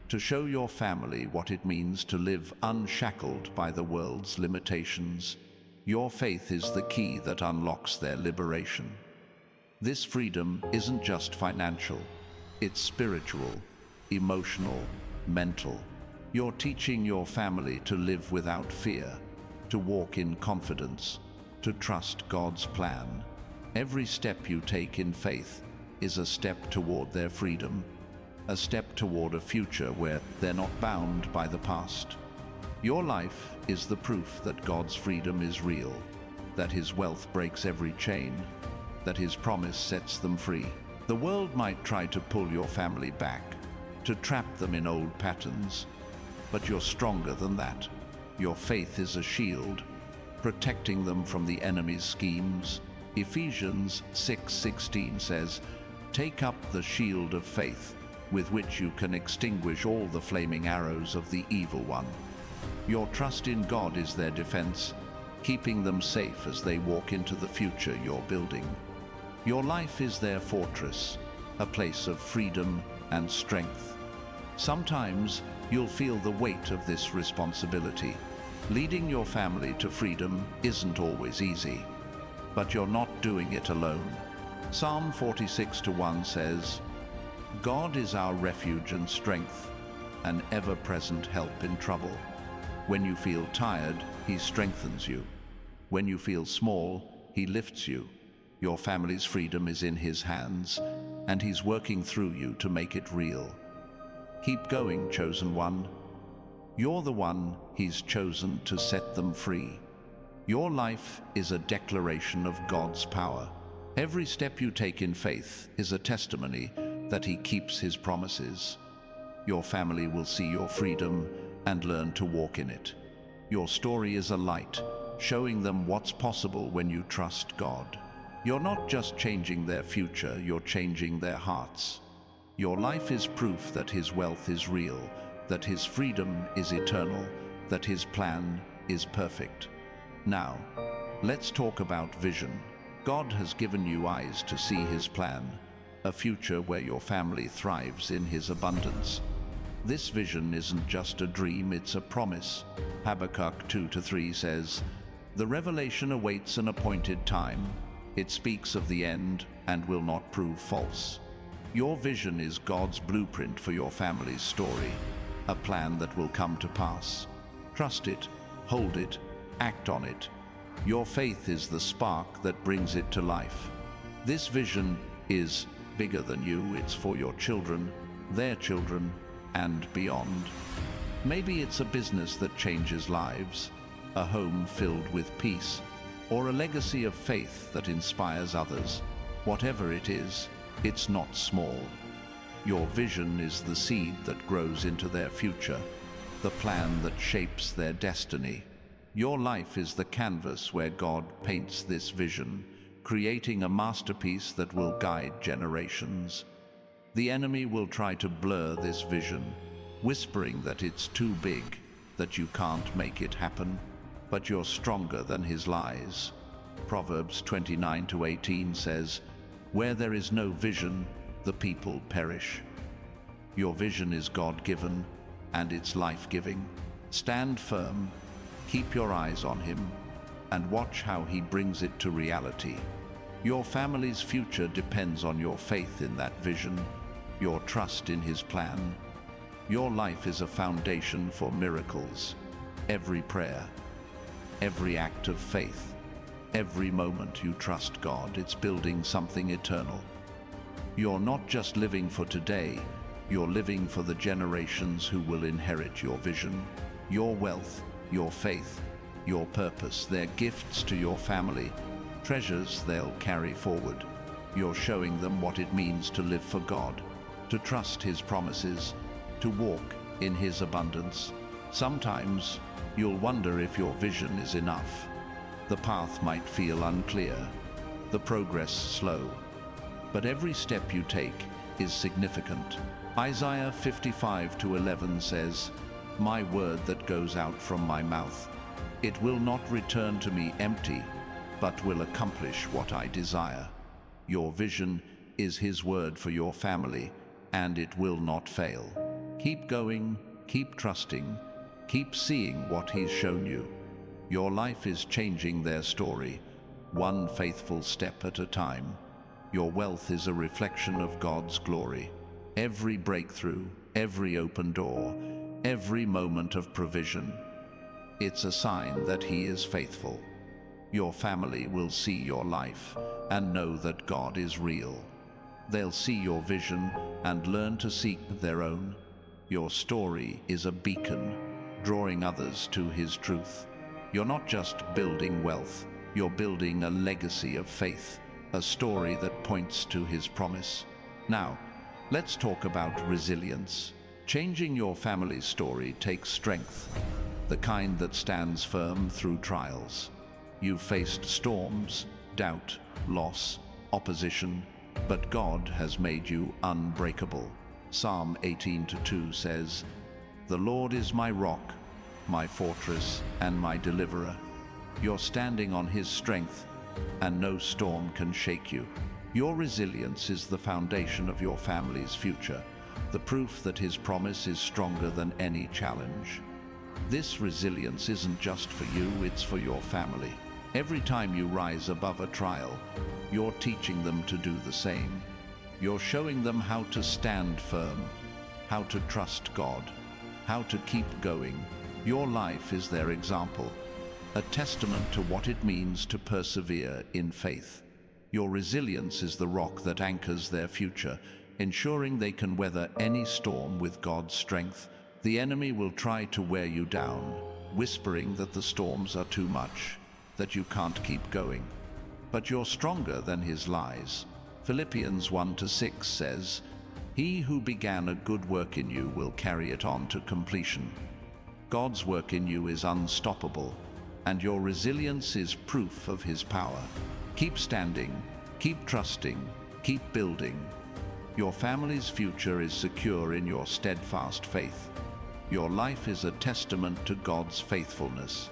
to show your family what it means to live unshackled by the world's limitations. Your faith is the key that unlocks their liberation. This freedom isn't just financial, it's spiritual, emotional, mental. You're teaching your family to live without fear, to walk in confidence, to trust God's plan. Every step you take in faith is a step toward their freedom, a step toward a future where they're not bound by the past. Your life is the proof that God's freedom is real, that His wealth breaks every chain, that His promise sets them free. The world might try to pull your family back, to trap them in old patterns, but you're stronger than that. Your faith is a shield, protecting them from the enemy's schemes. Ephesians 6:16 says, "Take up the shield of faith, with which you can extinguish all the flaming arrows of the evil one." Your trust in God is their defense, keeping them safe as they walk into the future you're building. Your life is their fortress, a place of freedom and strength. Sometimes you'll feel the weight of this responsibility. Leading your family to freedom isn't always easy, but you're not doing it alone. Psalm 46:1 says, "God is our refuge and strength, an ever-present help in trouble." When you feel tired, He strengthens you. When you feel small, He lifts you. Your family's freedom is in His hands, and He's working through you to make it real. Keep going, chosen one. You're the one He's chosen to set them free. Your life is a declaration of God's power. Every step you take in faith is a testimony that He keeps His promises. Your family will see your freedom and learn to walk in it. Your story is a light, showing them what's possible when you trust God. You're not just changing their future, you're changing their hearts. Your life is proof that His wealth is real, that His freedom is eternal, that His plan is perfect. Now, let's talk about vision. God has given you eyes to see His plan, a future where your family thrives in His abundance. This vision isn't just a dream, it's a promise. Habakkuk 2-3 says, "The revelation awaits an appointed time. It speaks of the end and will not prove false." Your vision is God's blueprint for your family's story, a plan that will come to pass. Trust it, hold it, act on it. Your faith is the spark that brings it to life. This vision is bigger than you. It's for your children, their children, and beyond. Maybe it's a business that changes lives, a home filled with peace, or a legacy of faith that inspires others. Whatever it is, it's not small. Your vision is the seed that grows into their future, the plan that shapes their destiny. Your life is the canvas where God paints this vision, creating a masterpiece that will guide generations. The enemy will try to blur this vision, whispering that it's too big, that you can't make it happen, but you're stronger than his lies. Proverbs 29-18 says, "Where there is no vision, the people perish." Your vision is God-given, and it's life-giving. Stand firm, keep your eyes on Him, and watch how He brings it to reality. Your family's future depends on your faith in that vision, your trust in His plan. Your life is a foundation for miracles. Every prayer, every act of faith, every moment you trust God, it's building something eternal. You're not just living for today, you're living for the generations who will inherit your vision. Your wealth, your faith, your purpose, they're gifts to your family, treasures they'll carry forward. You're showing them what it means to live for God, to trust His promises, to walk in His abundance. Sometimes you'll wonder if your vision is enough. The path might feel unclear, the progress slow, but every step you take is significant. Isaiah 55:11 says, "My word that goes out from my mouth, it will not return to me empty, but will accomplish what I desire." Your vision is His word for your family, and it will not fail. Keep going, keep trusting, keep seeing what He's shown you. Your life is changing their story, one faithful step at a time. Your wealth is a reflection of God's glory. Every breakthrough, every open door, every moment of provision, it's a sign that He is faithful. Your family will see your life and know that God is real. They'll see your vision and learn to seek their own. Your story is a beacon, drawing others to his truth. You're not just building wealth, you're building a legacy of faith, a story that points to his promise. Now, let's talk about resilience. Changing your family's story takes strength, the kind that stands firm through trials. You've faced storms, doubt, loss, opposition, but God has made you unbreakable. Psalm 18:2 says, "The Lord is my rock, my fortress, and my deliverer." You're standing on his strength, and no storm can shake you. Your resilience is the foundation of your family's future, the proof that his promise is stronger than any challenge. This resilience isn't just for you, it's for your family. Every time you rise above a trial, you're teaching them to do the same. You're showing them how to stand firm, how to trust God, how to keep going. Your life is their example, a testament to what it means to persevere in faith. Your resilience is the rock that anchors their future, ensuring they can weather any storm with God's strength. The enemy will try to wear you down, whispering that the storms are too much, that you can't keep going. But you're stronger than his lies. Philippians 1:6 says, "He who began a good work in you will carry it on to completion." God's work in you is unstoppable, and your resilience is proof of his power. Keep standing, keep trusting, keep building. Your family's future is secure in your steadfast faith. Your life is a testament to God's faithfulness.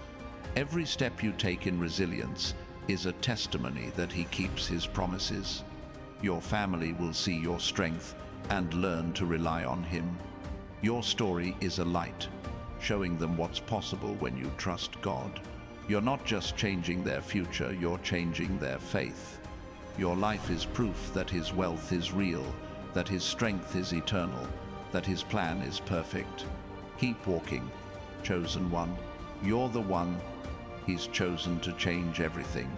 Every step you take in resilience is a testimony that he keeps his promises. Your family will see your strength and learn to rely on him. Your story is a light, showing them what's possible when you trust God. You're not just changing their future, you're changing their faith. Your life is proof that his wealth is real, that his strength is eternal, that his plan is perfect. Keep walking, chosen one. You're the one he's chosen to change everything.